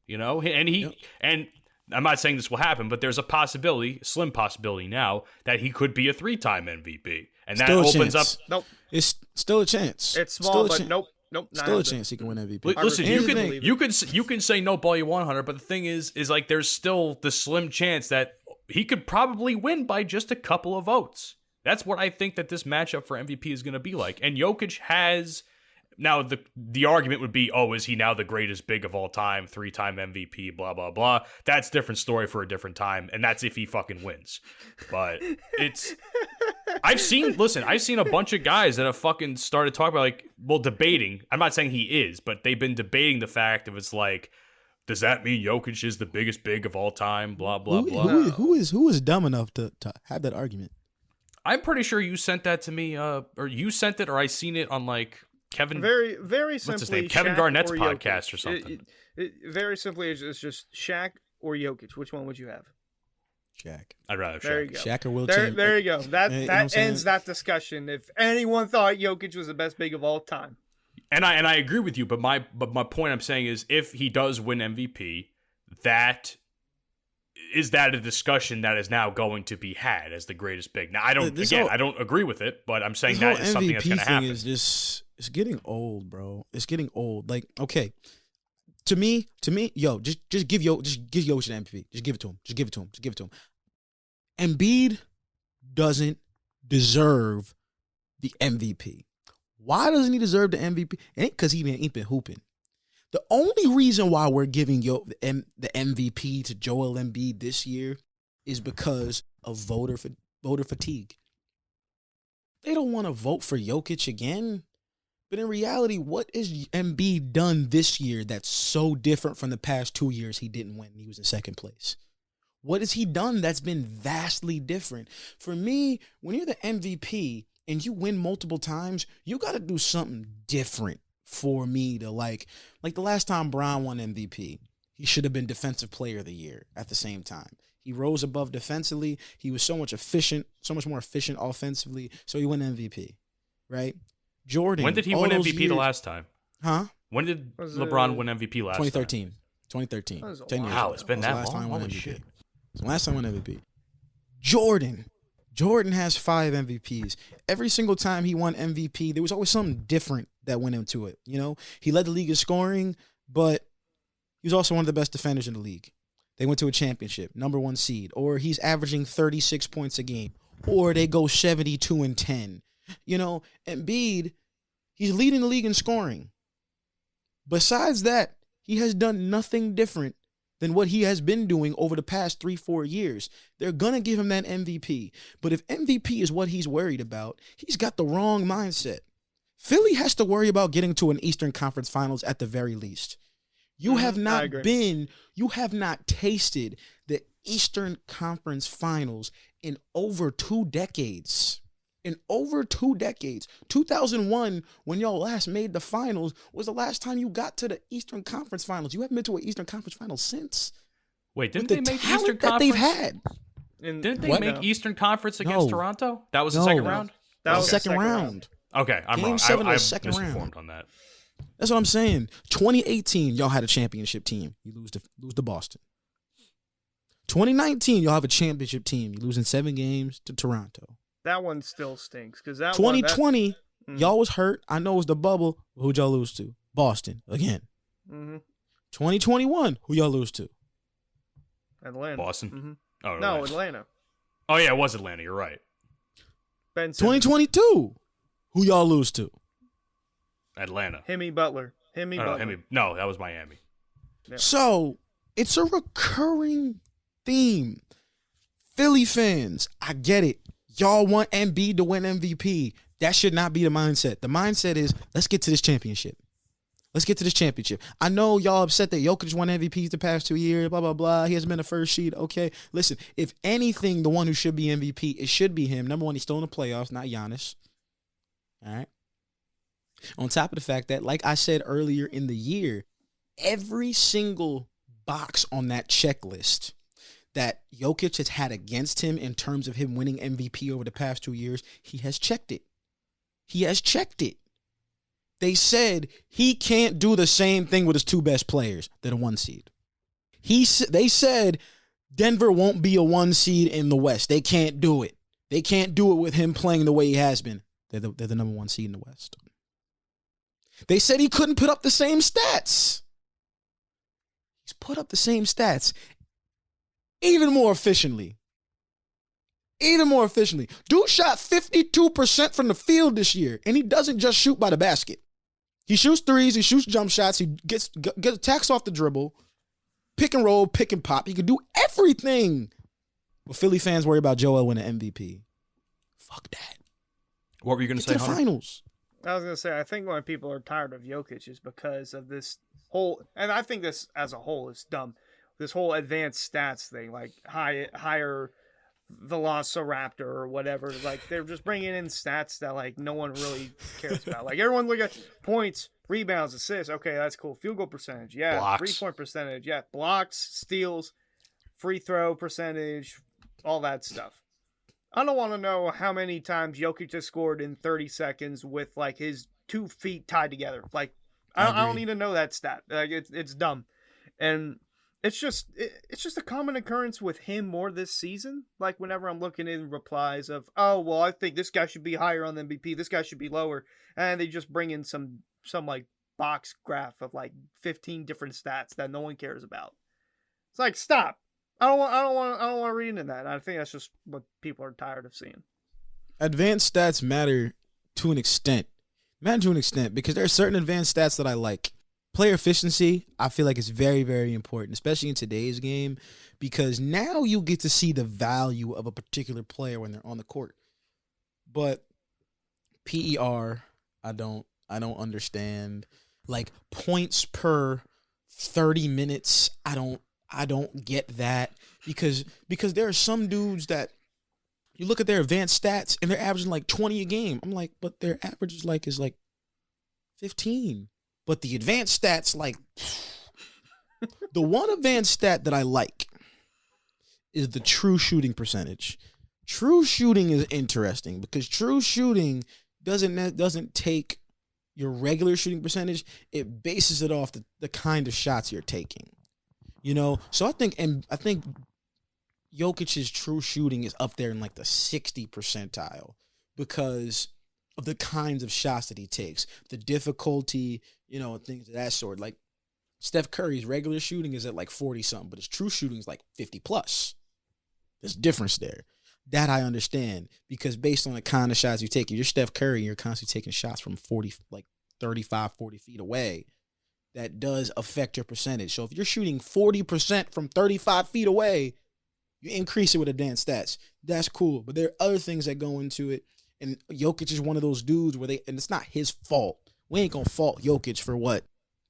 And I'm not saying this will happen, but there's a possibility, slim possibility now, that he could be a 3-time MVP. And that opens up. Nope. It's still a chance. It's small, but nope. Still a chance he can win MVP. Listen, you can say nope all you want, Hunter, but the thing is like there's still the slim chance that he could probably win by just a couple of votes. That's what I think that this matchup for MVP is going to be like. And Jokic has. Now, the argument would be, is he now the greatest big of all time, 3-time MVP, blah, blah, blah. That's a different story for a different time, and that's if he fucking wins. But I've seen a bunch of guys that have fucking started talking about, debating. I'm not saying he is, but they've been debating the fact of it's like, does that mean Jokic is the biggest big of all time, blah, blah, blah. Who is dumb enough to have that argument? I'm pretty sure you sent that to me, or you sent it, or I seen it on Kevin, very simply, what's his name? Kevin Garnett's podcast or something. Very simply, it's just Shaq or Jokic. Which one would you have? Shaq. I'd rather Shaq. There you go. Shaq or Will there you go. That ends that discussion. If anyone thought Jokic was the best big of all time, and I agree with you, but my point I'm saying is if he does win MVP, that a discussion that is now going to be had as the greatest big. Now I don't agree with it, but I'm saying that is something that's going to happen. It's getting old, bro. It's getting old. Okay, To me, yo, just give Jokic an MVP. Just give it to him. Just give it to him. Just give it to him. Embiid doesn't deserve the MVP. Why doesn't he deserve the MVP? It ain't because he ain't been hooping. The only reason why we're giving the MVP to Joel Embiid this year is because of voter fatigue. They don't want to vote for Jokic again. But in reality, what has Embiid done this year that's so different from the past 2 years he didn't win? He was in second place. What has he done that's been vastly different? For me, when you're the MVP and you win multiple times, you got to do something different for me to like the last time Bron won MVP. He should have been Defensive Player of the Year at the same time. He rose above defensively. He was so much more efficient offensively. So he won MVP, right? Jordan. When did he win MVP the last time? Huh? When did LeBron win MVP last 2013. time? 2013. 10 years Wow, ago. it's been that long. Holy shit. It's the last time he won MVP. Jordan has 5 MVPs. Every single time he won MVP, there was always something different that went into it. You know, he led the league in scoring, but he was also one of the best defenders in the league. They went to a championship, number 1 seed, or he's averaging 36 points a game, or they go 72-10. You know, Embiid, he's leading the league in scoring. Besides that, he has done nothing different than what he has been doing over the past 3-4 years. They're going to give him that MVP. But if MVP is what he's worried about, he's got the wrong mindset. Philly has to worry about getting to an Eastern Conference Finals at the very least. You have not tasted the Eastern Conference Finals in over 2 decades. In over 2 decades. 2001, when y'all last made the finals, was the last time you got to the Eastern Conference Finals. You haven't been to an Eastern Conference Finals since. Wait, didn't they make Eastern Conference? That they've had. Didn't they make Eastern Conference against Toronto? That was the second round? That was the second round. Okay, I'm wrong. Game 7 I was second misinformed round. on that. That's what I'm saying. 2018, y'all had a championship team. You lose to Boston. 2019, y'all have a championship team. You lose in 7 games to Toronto. That one still stinks because that 2020, y'all was hurt. I know it was the bubble. Who'd y'all lose to? Boston again. 2021, who y'all lose to? Atlanta. Boston. Oh no, Atlanta. Oh yeah, it was Atlanta. You're right. 2022, who y'all lose to? Atlanta. Hemi Butler. No, that was Miami. Yeah. So it's a recurring theme. Philly fans, I get it. Y'all want Embiid to win MVP. That should not be the mindset. The mindset is, let's get to this championship. Let's get to this championship. I know y'all upset that Jokic won MVPs the past 2 years, blah, blah, blah. He hasn't been a first seed. Okay, listen, if anything, the one who should be MVP, it should be him. Number 1, he's still in the playoffs, not Giannis. All right? On top of the fact that, like I said earlier in the year, every single box on that checklist that Jokic has had against him in terms of him winning MVP over the past 2 years, he has checked it. He has checked it. They said he can't do the same thing with his 2 best players. They're the 1 seed. They said Denver won't be a 1 seed in the West. They can't do it. They can't do it with him playing the way he has been. They're the number 1 seed in the West. They said he couldn't put up the same stats. He's put up the same stats. Even more efficiently. Dude shot 52% from the field this year, and he doesn't just shoot by the basket. He shoots threes, he shoots jump shots, he gets attacks off the dribble, pick and roll, pick and pop. He can do everything. But Philly fans worry about Joel winning MVP. Fuck that. What were you going to say, Hunter? Finals. I was going to say, I think why people are tired of Jokic is because of this whole, and I think this as a whole is dumb, this whole advanced stats thing, like higher velociraptor or whatever. Like, they're just bringing in stats that, like, no one really cares about. Like, everyone look at points, rebounds, assists. Okay, that's cool. Field goal percentage. Yeah. Blocks. 3-point percentage. Yeah. Blocks, steals, free throw percentage, all that stuff. I don't want to know how many times Jokic has scored in 30 seconds with, like, his 2 feet tied together. Like, I don't need to know that stat. Like, it's dumb. And it's just a common occurrence with him more this season. Like, whenever I'm looking in replies of, oh, well, I think this guy should be higher on the MVP, this guy should be lower, and they just bring in some like box graph of like 15 different stats that no one cares about. It's like, stop. I don't want to read into that. I think that's just what people are tired of seeing. Advanced stats matter to an extent. Because there are certain advanced stats that I like. Player efficiency, I feel like it's very, very important, especially in today's game, because now you get to see the value of a particular player when they're on the court. But PER, I don't understand. Like points per 30 minutes, I don't get that because there are some dudes that you look at their advanced stats and they're averaging like 20 a game. I'm like, but their average is like 15. But the advanced stats, like, the one advanced stat that I like is the true shooting percentage. True shooting is interesting because true shooting doesn't take your regular shooting percentage. It bases it off the kind of shots you're taking. You know, so I think Jokic's true shooting is up there in like the 60 percentile because of the kinds of shots that he takes, the difficulty, you know, things of that sort. Like Steph Curry's regular shooting is at like 40 something, but his true shooting is like 50 plus. There's a difference there. That I understand because based on the kind of shots you take, if you're Steph Curry, you're constantly taking shots from 40, like 35, 40 feet away. That does affect your percentage. So if you're shooting 40% from 35 feet away, you increase it with advanced stats. That's cool. But there are other things that go into it. And Jokic is one of those dudes and it's not his fault. We ain't going to fault Jokic for what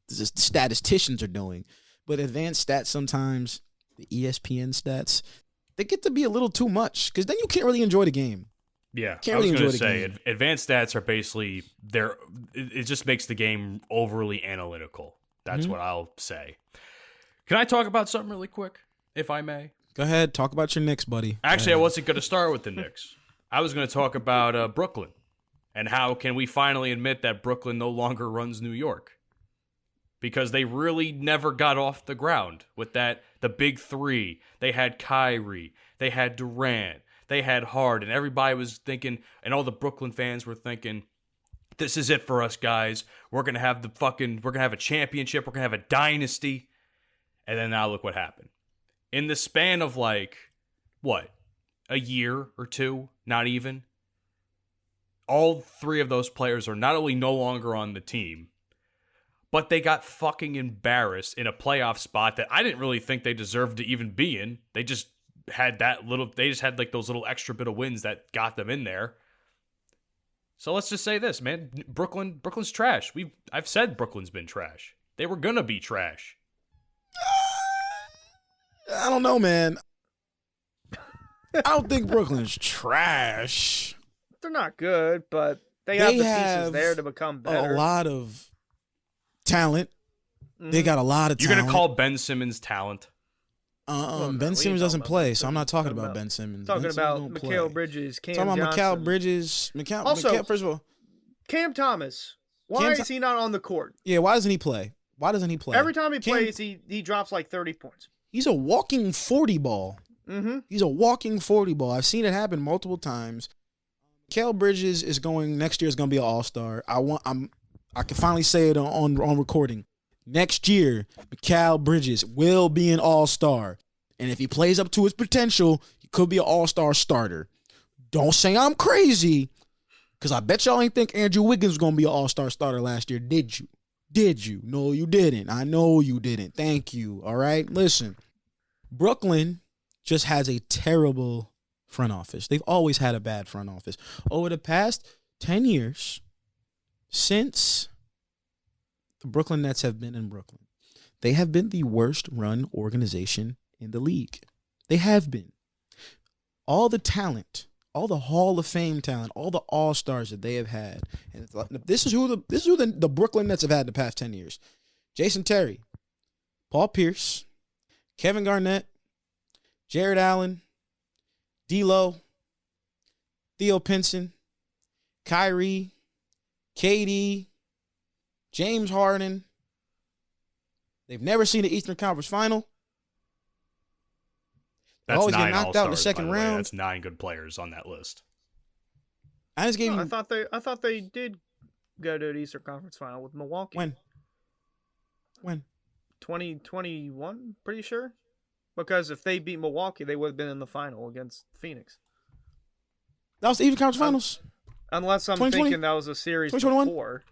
the statisticians are doing. But advanced stats sometimes, the ESPN stats, they get to be a little too much because then you can't really enjoy the game. Yeah, can't I was really going to enjoy the say, game. advanced stats are basically, it just makes the game overly analytical. That's what I'll say. Can I talk about something really quick, if I may? Go ahead. Talk about your Knicks, buddy. Actually, I wasn't going to start with the Knicks. I was going to talk about Brooklyn and how can we finally admit that Brooklyn no longer runs New York because they really never got off the ground with the big three. They had Kyrie, they had Durant, they had Harden. Everybody was thinking, and all the Brooklyn fans were thinking, this is it for us, guys. We're going to have a championship. We're going to have a dynasty. And then now look what happened. In the span of a year or two, not even, all three of those players are not only no longer on the team, but they got fucking embarrassed in a playoff spot that I didn't really think they deserved to even be in. They just had like those little extra bit of wins that got them in there. So let's just say this, man. Brooklyn's trash. I've said Brooklyn's been trash. They were gonna be trash. I don't know, man. I don't think Brooklyn's trash. They're not good, but they have the pieces there to become better. A lot of talent. Mm-hmm. They got a lot of talent. You're gonna call Ben Simmons talent? Ben Simmons doesn't play, so I'm not talking about Ben Simmons. Talking about Mikal Bridges, Cam Talking about Johnson. Mikal Bridges. Also, first of all, Cam Thomas. Why is he not on the court? Yeah, why doesn't he play? Every time he plays, he drops like 30 points. He's a walking 40 ball. Mm-hmm. He's a walking 40 ball. I've seen it happen multiple times. Mikal Bridges next year is going to be an all-star. I can finally say it on recording. Next year, Mikal Bridges will be an all-star. And if he plays up to his potential, he could be an all-star starter. Don't say I'm crazy, because I bet y'all ain't think Andrew Wiggins was going to be an all-star starter last year, did you? Did you? No, you didn't. I know you didn't. Thank you. All right? Listen, Brooklyn just has a terrible front office. They've always had a bad front office. Over the past 10 years, since the Brooklyn Nets have been in Brooklyn, they have been the worst run organization in the league. They have been. All the talent, all the Hall of Fame talent, all the All-Stars that they have had, and this is who the Brooklyn Nets have had in the past 10 years. Jason Terry, Paul Pierce, Kevin Garnett, Jared Allen, D'Lo, Theo Pinson, Kyrie, KD, James Harden. They've never seen the Eastern Conference Final. They That's always get 9 knocked out in the All-Stars, second by the way. round. That's 9 good players on that list. I just gave you I thought they did go to the Eastern Conference Final with Milwaukee. when When? 2021, pretty sure. Because if they beat Milwaukee, they would have been in the final against Phoenix. That was the Eastern Conference Finals? Unless I'm 2020? thinking that was a series 2021? before.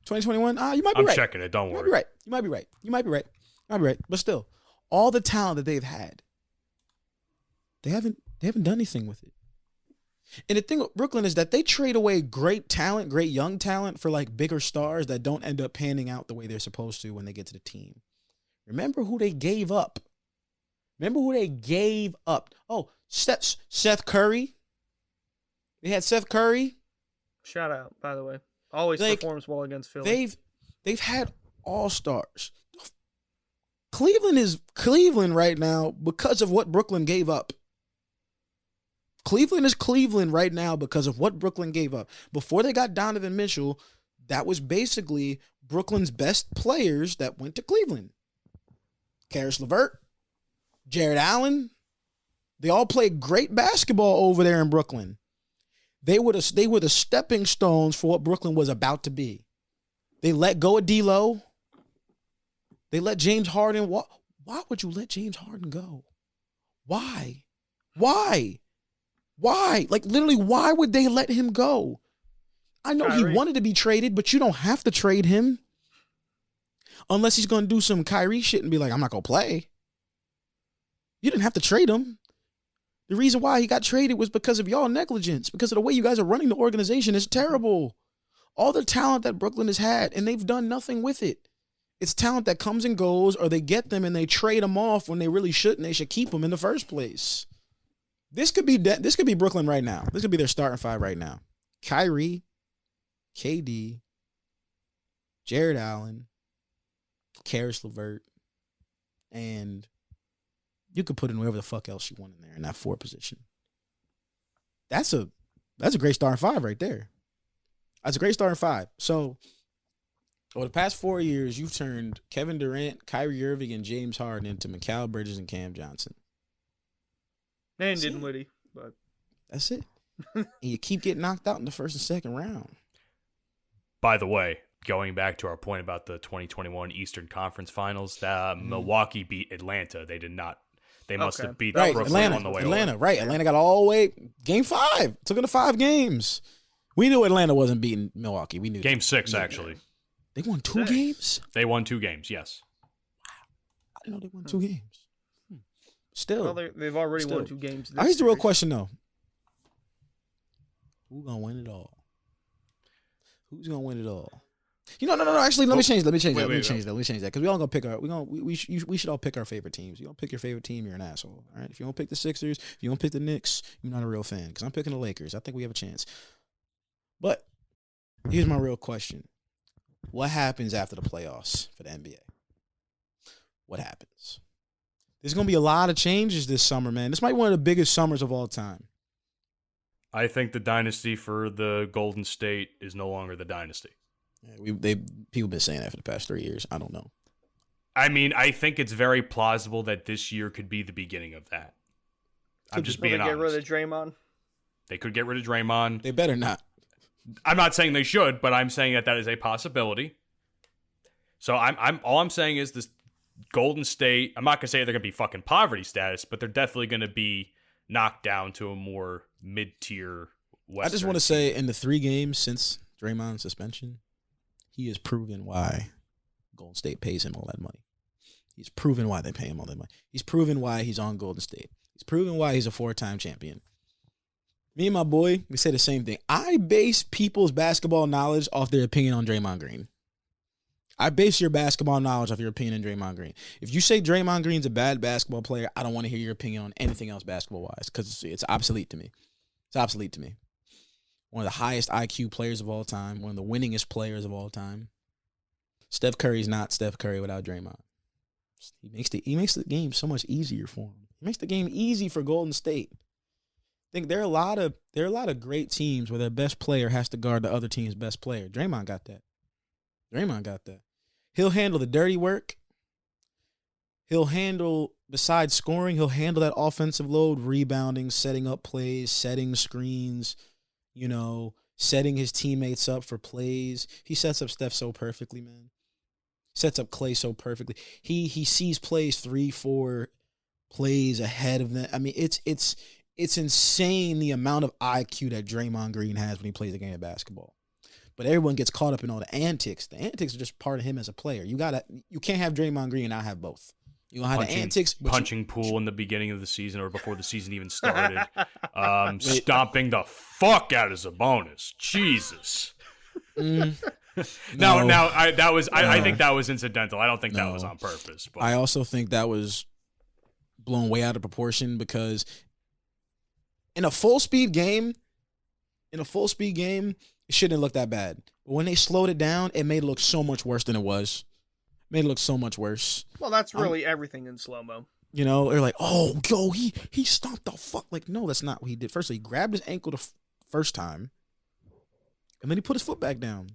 2021? You might be right. I'm checking it. Don't worry. You might be right. But still, all the talent that they've had, they haven't done anything with it. And the thing with Brooklyn is that they trade away great talent, great young talent for like bigger stars that don't end up panning out the way they're supposed to when they get to the team. Remember who they gave up. Oh, Seth Curry. They had Seth Curry. Shout out, by the way. Always performs well against Philly. They've had all-stars. Cleveland is Cleveland right now because of what Brooklyn gave up. Cleveland is Cleveland right now because of what Brooklyn gave up. Before they got Donovan Mitchell, that was basically Brooklyn's best players that went to Cleveland. Karis LeVert, Jared Allen, they all played great basketball over there in Brooklyn. They were the stepping stones for what Brooklyn was about to be. They let go of D'Lo. They let James Harden. Why would you let James Harden go? Why? Like, literally, why would they let him go? I know Kyrie. He wanted to be traded, but you don't have to trade him. Unless he's going to do some Kyrie shit and be like, I'm not going to play. You didn't have to trade him. The reason why he got traded was because of y'all negligence, because of the way you guys are running the organization is terrible. All the talent that Brooklyn has had, and they've done nothing with it. It's talent that comes and goes, or they get them and they trade them off when they really shouldn't. They should keep them in the first place. This could be Brooklyn right now. This could be their starting five right now. Kyrie, KD, Jared Allen, Karis LeVert, and you could put in whoever the fuck else you want in there in that 4 position. That's a great starting five right there. That's a great starting five. So over the past 4 years, you've turned Kevin Durant, Kyrie Irving, and James Harden into Mikal Bridges and Cam Johnson. And Dinwiddie, but that's it. And you keep getting knocked out in the first and second round. By the way, going back to our point about the 2021 Eastern Conference Finals, Milwaukee beat Atlanta. They did not. They must have beat Brooklyn on the way over. Right. Atlanta got all the way. Game 5. Took it to 5 games. We knew Atlanta wasn't beating Milwaukee. We knew Game 6, actually. They won 2 games? They won 2 games, yes. I didn't know they won 2 games. Still. Well, they've already won 2 games. Here's the real question, though. Who's going to win it all? Who's going to win it all? No. Actually, let me change that. Let me change that. Because we all gonna pick our. We should all pick our favorite teams. You don't pick your favorite team, you're an asshole. All right. If you don't pick the Sixers, if you don't pick the Knicks, you're not a real fan. Because I'm picking the Lakers. I think we have a chance. But here's my real question: what happens after the playoffs for the NBA? What happens? There's gonna be a lot of changes this summer, man. This might be one of the biggest summers of all time. I think the dynasty for the Golden State is no longer the dynasty. Yeah, people been saying that for the past 3 years. I don't know. I mean, I think it's very plausible that this year could be the beginning of that. I'm just being honest. Get rid of Draymond. They could get rid of Draymond. They better not. I'm not saying they should, but I'm saying that is a possibility. So all I'm saying is this Golden State. I'm not gonna say they're gonna be fucking poverty status, but they're definitely gonna be knocked down to a more mid-tier Western. I just want to say, in the 3 games since Draymond's suspension, he has proven why Golden State pays him all that money. He's proven why they pay him all that money. He's proven why he's on Golden State. He's proven why he's a 4-time champion. Me and my boy, we say the same thing. I base people's basketball knowledge off their opinion on Draymond Green. I base your basketball knowledge off your opinion on Draymond Green. If you say Draymond Green's a bad basketball player, I don't want to hear your opinion on anything else basketball-wise because it's obsolete to me. It's obsolete to me. One of the highest IQ players of all time. One of the winningest players of all time. Steph Curry's not Steph Curry without Draymond. He makes the game so much easier for him. He makes the game easy for Golden State. I think there are a lot of great teams where their best player has to guard the other team's best player. Draymond got that. He'll handle the dirty work. He'll handle, besides scoring, he'll handle that offensive load, rebounding, setting up plays, setting screens, setting his teammates up for plays. He sets up Steph so perfectly, man. sets up Clay so perfectly. He sees plays 3-4 plays ahead of them. I mean, it's insane the amount of IQ that Draymond Green has when he plays a game of basketball. But everyone gets caught up in all the antics. The antics are just part of him as a player. You can't have Draymond Green and not have both. You don't have the antics. Punching pool in the beginning of the seaon or before the season even started. Stomping the fuck out of Sabonis. Jesus. No. I think that was incidental. I don't think that was on purpose. But I also think that was blown way out of proportion because in a full speed game, it shouldn't look that bad. But when they slowed it down, it made it look so much worse than it was. Made it look so much worse. Well, that's really everything in slow-mo. You know, they're like, oh, yo, he stomped the fuck. Like, no, that's not what he did. First, he grabbed his ankle the first time, and then he put his foot back down.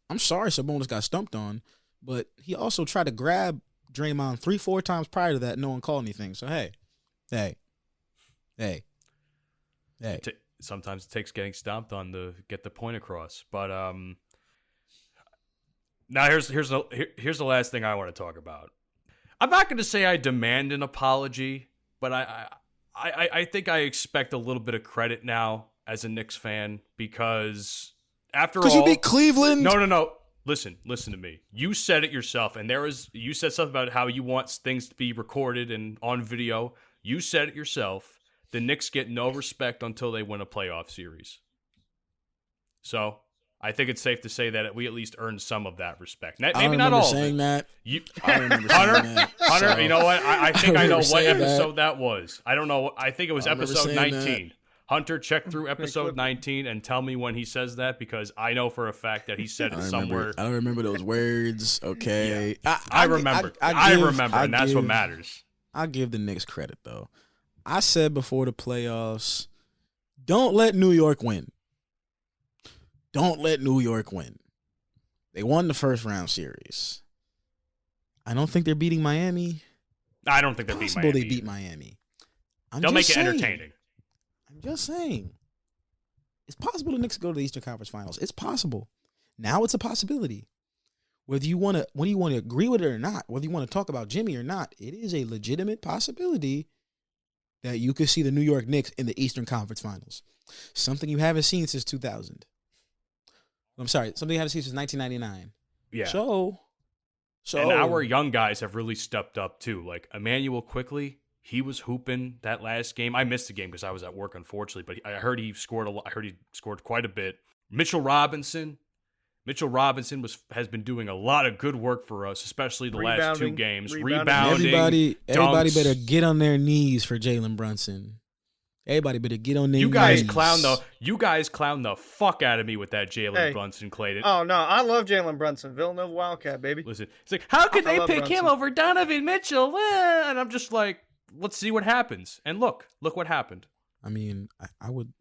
I'm sorry Sabonis got stumped on, but he also tried to grab Draymond 3-4 times prior to that. No one called anything. So, hey. Sometimes it takes getting stomped on to get the point across. But now here's the last thing I want to talk about. I'm not going to say I demand an apology, but I think I expect a little bit of credit now as a Knicks fan because after all, you beat Cleveland. No. Listen to me. You said it yourself, and you said something about how you want things to be recorded and on video. You said it yourself. The Knicks get no respect until they win a playoff series. So I think it's safe to say that we at least earned some of that respect. Maybe not all. Saying that. I remember saying that. Hunter, so, you know what? I think I know what episode that was. I don't know. I think it was episode 19. Hunter, check through episode 19 and tell me when he says that because I know for a fact that he said it somewhere. I don't remember those words. Okay. Yeah. I remember. I remember, and that's what matters. I'll give the Knicks credit, though. I said before the playoffs, don't let New York win. Don't let New York win. They won the first round series. I don't think they're beating Miami. I don't think they're beating Miami. They beat Miami. They'll make it entertaining. I'm just saying. It's possible the Knicks go to the Eastern Conference Finals. It's possible. Now it's a possibility. Whether you want to agree with it or not, whether you want to talk about Jimmy or not, it is a legitimate possibility that you could see the New York Knicks in the Eastern Conference Finals. Something you haven't seen since 2000. I'm sorry, something you haven't seen since 1999. Yeah. So and our young guys have really stepped up too. Like Emmanuel Quickly, he was hooping that last game. I missed the game because I was at work, unfortunately, but I heard he scored a lot. I heard he scored quite a bit. Mitchell Robinson has been doing a lot of good work for us, especially the last two games. Rebounding. Everybody better get on their knees for Jalen Brunson. Everybody better get on their knees. You guys clown the fuck out of me with that Jalen Brunson Clayton. Oh no, I love Jalen Brunson, Villanova Wildcat, baby. Listen, it's like how could they pick him over Donovan Mitchell? And I'm just like, let's see what happens. And look what happened. I mean, I would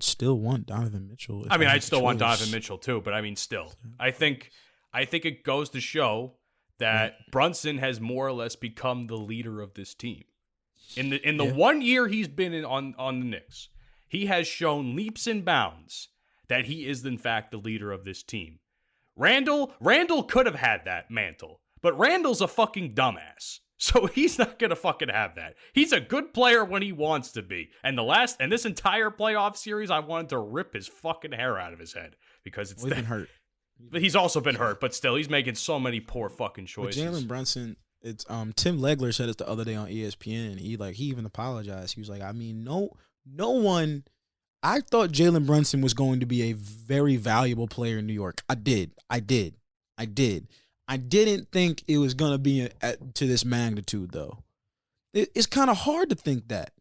still want Donovan Mitchell. I mean, I'd still want Donovan Mitchell too, but I mean, still, I think it goes to show that Brunson has more or less become the leader of this team. In the 1 year he's been on the Knicks, he has shown leaps and bounds that he is in fact the leader of this team. Randall could have had that mantle, but Randall's a fucking dumbass. So he's not going to fucking have that. He's a good player when he wants to be. And this entire playoff series, I wanted to rip his fucking hair out of his head because it's been hurt. But he's also been hurt, but still, he's making so many poor fucking choices. With Jalen Brunson, it's Tim Legler said it the other day on ESPN. He even apologized. He was like, I mean, no one. I thought Jalen Brunson was going to be a very valuable player in New York. I did. I didn't think it was going to be to this magnitude, though. It's kind of hard to think that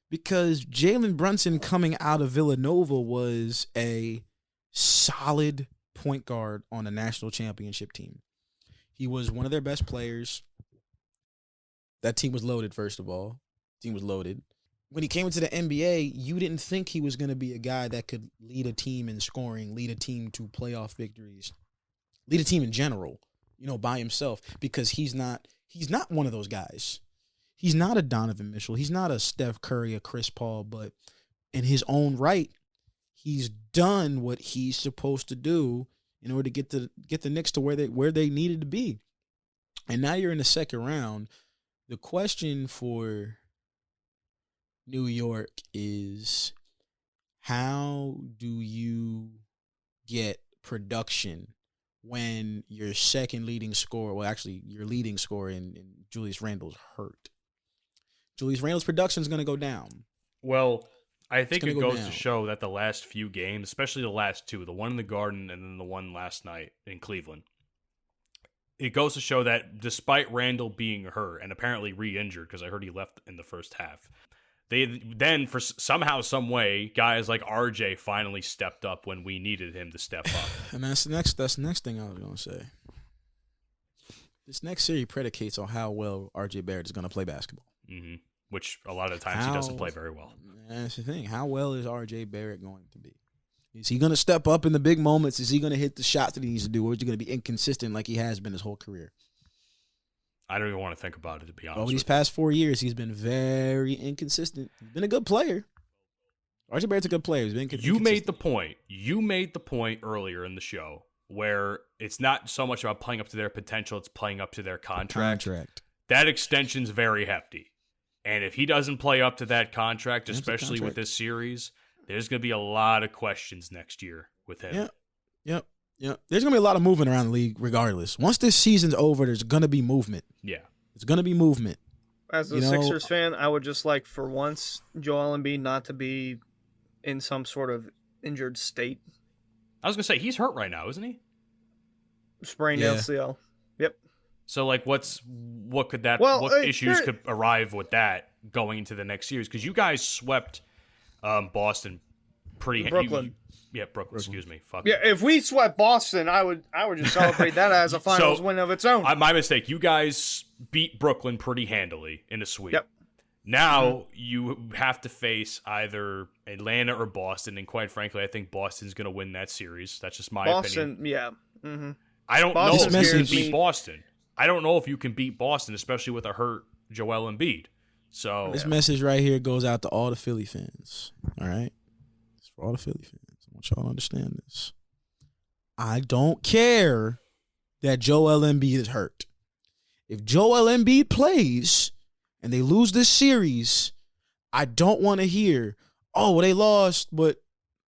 because Jalen Brunson coming out of Villanova was a solid point guard on a national championship team. He was one of their best players. That team was loaded, first of all. Team was loaded. When he came into the NBA, you didn't think he was going to be a guy that could lead a team in scoring, lead a team to playoff victories, lead a team in general, by himself, because he's not one of those guys. He's not a Donovan Mitchell. He's not a Steph Curry, a Chris Paul, but in his own right, he's done what he's supposed to do in order to get the Knicks to where they needed to be. And now you're in the second round. The question for New York is, how do you get production when your second leading scorer, well, actually your leading scorer in Julius Randle's hurt? Julius Randle's production is going to go down. Well, I think it goes down. to show that the last few games, especially the last two, the one in the Garden and then the one last night in Cleveland, it goes to show that despite Randle being hurt and apparently re-injured, because I heard he left in the first half, they then, for somehow, some way, guys like RJ finally stepped up when we needed him to step up. And that's the next thing I was going to say. This next series predicates on how well RJ Barrett is going to play basketball. Mm-hmm. Which a lot of the times he doesn't play very well. That's the thing. How well is RJ Barrett going to be? Is he going to step up in the big moments? Is he going to hit the shots that he needs to do? Or is he going to be inconsistent like he has been his whole career? I don't even want to think about it, to be honest. Over these past 4 years, he's been very inconsistent. He's been a good player. RJ Barrett's a good player. He's been inconsistent. You made the point earlier in the show where it's not so much about playing up to their potential, it's playing up to their contract. That extension's very hefty. And if he doesn't play up to that contract, especially with this series, there's going to be a lot of questions next year with him. Yep. There's going to be a lot of movement around the league regardless. Once this season's over, there's going to be movement. Yeah. There's going to be movement. As a Sixers fan, I would just like, for once, Joel Embiid not to be in some sort of injured state. I was going to say, he's hurt right now, isn't he? Sprained LCL. Yep. So, like, what issues could arrive with that going into the next series? Because you guys swept Boston pretty... Brooklyn. Brooklyn. Excuse me. Fuck. Yeah, if we swept Boston, I would just celebrate that as a finals win of its own. My mistake. You guys beat Brooklyn pretty handily in a sweep. Yep. Now you have to face either Atlanta or Boston, and quite frankly, I think Boston's going to win that series. That's just my opinion. Boston, yeah. Mm-hmm. I don't know if you can beat Boston. I don't know if you can beat Boston, especially with a hurt Joel Embiid. So this message right here goes out to all the Philly fans. All right, it's for all the Philly fans. I want y'all to understand this. I don't care that Joel Embiid is hurt. If Joel Embiid plays and they lose this series, I don't want to hear, oh, well, they lost, but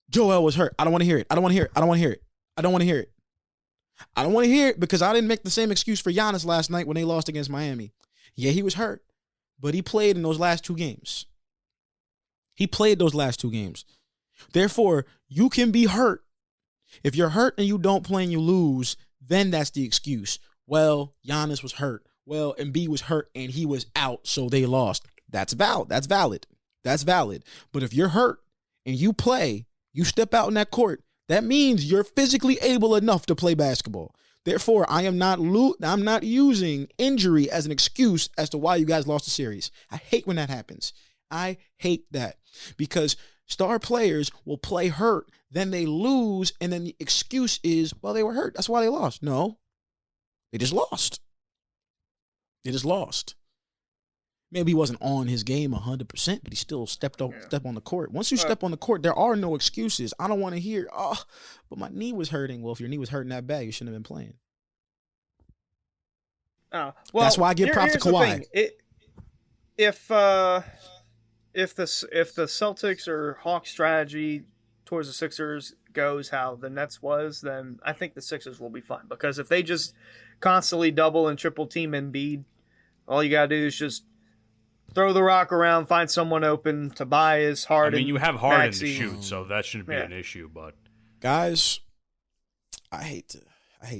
Joel was hurt. I don't want to hear it. I don't want to hear it. I don't want to hear it. I don't want to hear it. I don't want to hear it because I didn't make the same excuse for Giannis last night when they lost against Miami. Yeah, he was hurt, but he played in those last two games. He played those last two games. Therefore, you can be hurt. If you're hurt and you don't play and you lose, then that's the excuse. Well, Giannis was hurt. Well, Embiid was hurt and he was out, so they lost. That's valid. That's valid. That's valid. But if you're hurt and you play, you step out in that court, that means you're physically able enough to play basketball. Therefore, I'm not using injury as an excuse as to why you guys lost the series. I hate when that happens. I hate that because star players will play hurt, then they lose, and then the excuse is, well, they were hurt. That's why they lost. No, they just lost. They just lost. Maybe he wasn't on his game 100%, but he still stepped on the court. Once you step on the court, there are no excuses. I don't want to hear, oh, but my knee was hurting. Well, if your knee was hurting that bad, you shouldn't have been playing. Well, that's why I give props to Kawhi. If the Celtics or Hawks strategy towards the Sixers goes how the Nets was, then I think the Sixers will be fine. Because if they just constantly double and triple team Embiid, all you gotta do is just throw the rock around, find someone open. Tobias, Harden. I mean, you have Harden to shoot, so that shouldn't be an issue. But guys, I hate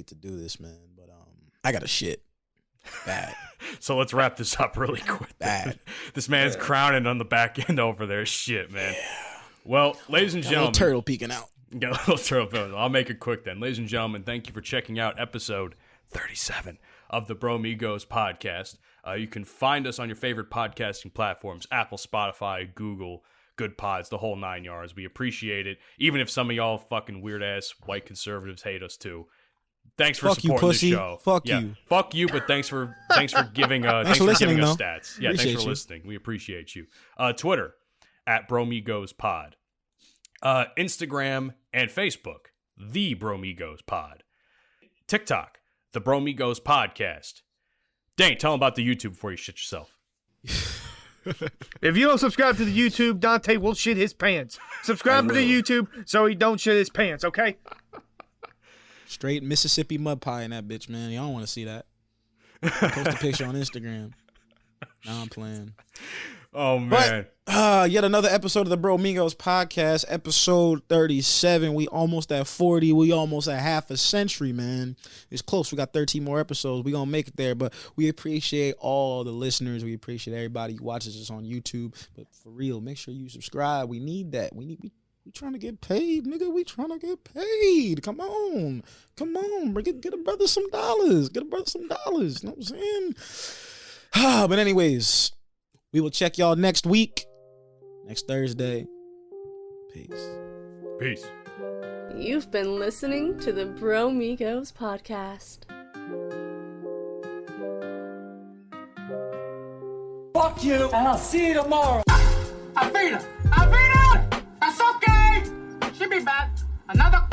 to do this, man, but I got a shit bad. So let's wrap this up really quick. Bad. This man's crowning on the back end over there. Shit, man. Well, ladies and gentlemen, a little turtle peeking out. Got a little turtle peeking. I'll make it quick then. Ladies and gentlemen, thank you for checking out episode 37 of the Bromigos podcast. You can find us on your favorite podcasting platforms, Apple, Spotify, Google, Good Pods, the whole 9 yards. We appreciate it. Even if some of y'all fucking weird-ass white conservatives hate us too. Thanks for supporting the show. Fuck you. Fuck you, but thanks for giving thanks for giving us stats. Yeah, appreciate thanks for listening. We appreciate you. Twitter, @Bromigospod. Instagram and Facebook, The Bromigos Pod. TikTok, The Bromigos Podcast. Dang, tell them about the YouTube before you shit yourself. If you don't subscribe to the YouTube, Dante will shit his pants. Subscribe to the YouTube so he don't shit his pants, okay? Straight Mississippi mud pie in that bitch, man. Y'all don't want to see that. Post a picture on Instagram. Nah, I'm playing. Oh, man. But, yet another episode of the Bromigos podcast, episode 37. We almost at 40. We almost at half a century, man. It's close. We got 13 more episodes. We gonna make it there, but we appreciate all the listeners. We appreciate everybody who watches us on YouTube. But for real, make sure you subscribe. We need that. We trying to get paid, nigga. We trying to get paid. Come on. Get a brother some dollars. You know what I'm saying? But anyways, we will check y'all next week. Next Thursday. Peace. You've been listening to the Bromigos podcast. Fuck you, and I'll see you tomorrow. I beat her! That's okay! She'll be back. Another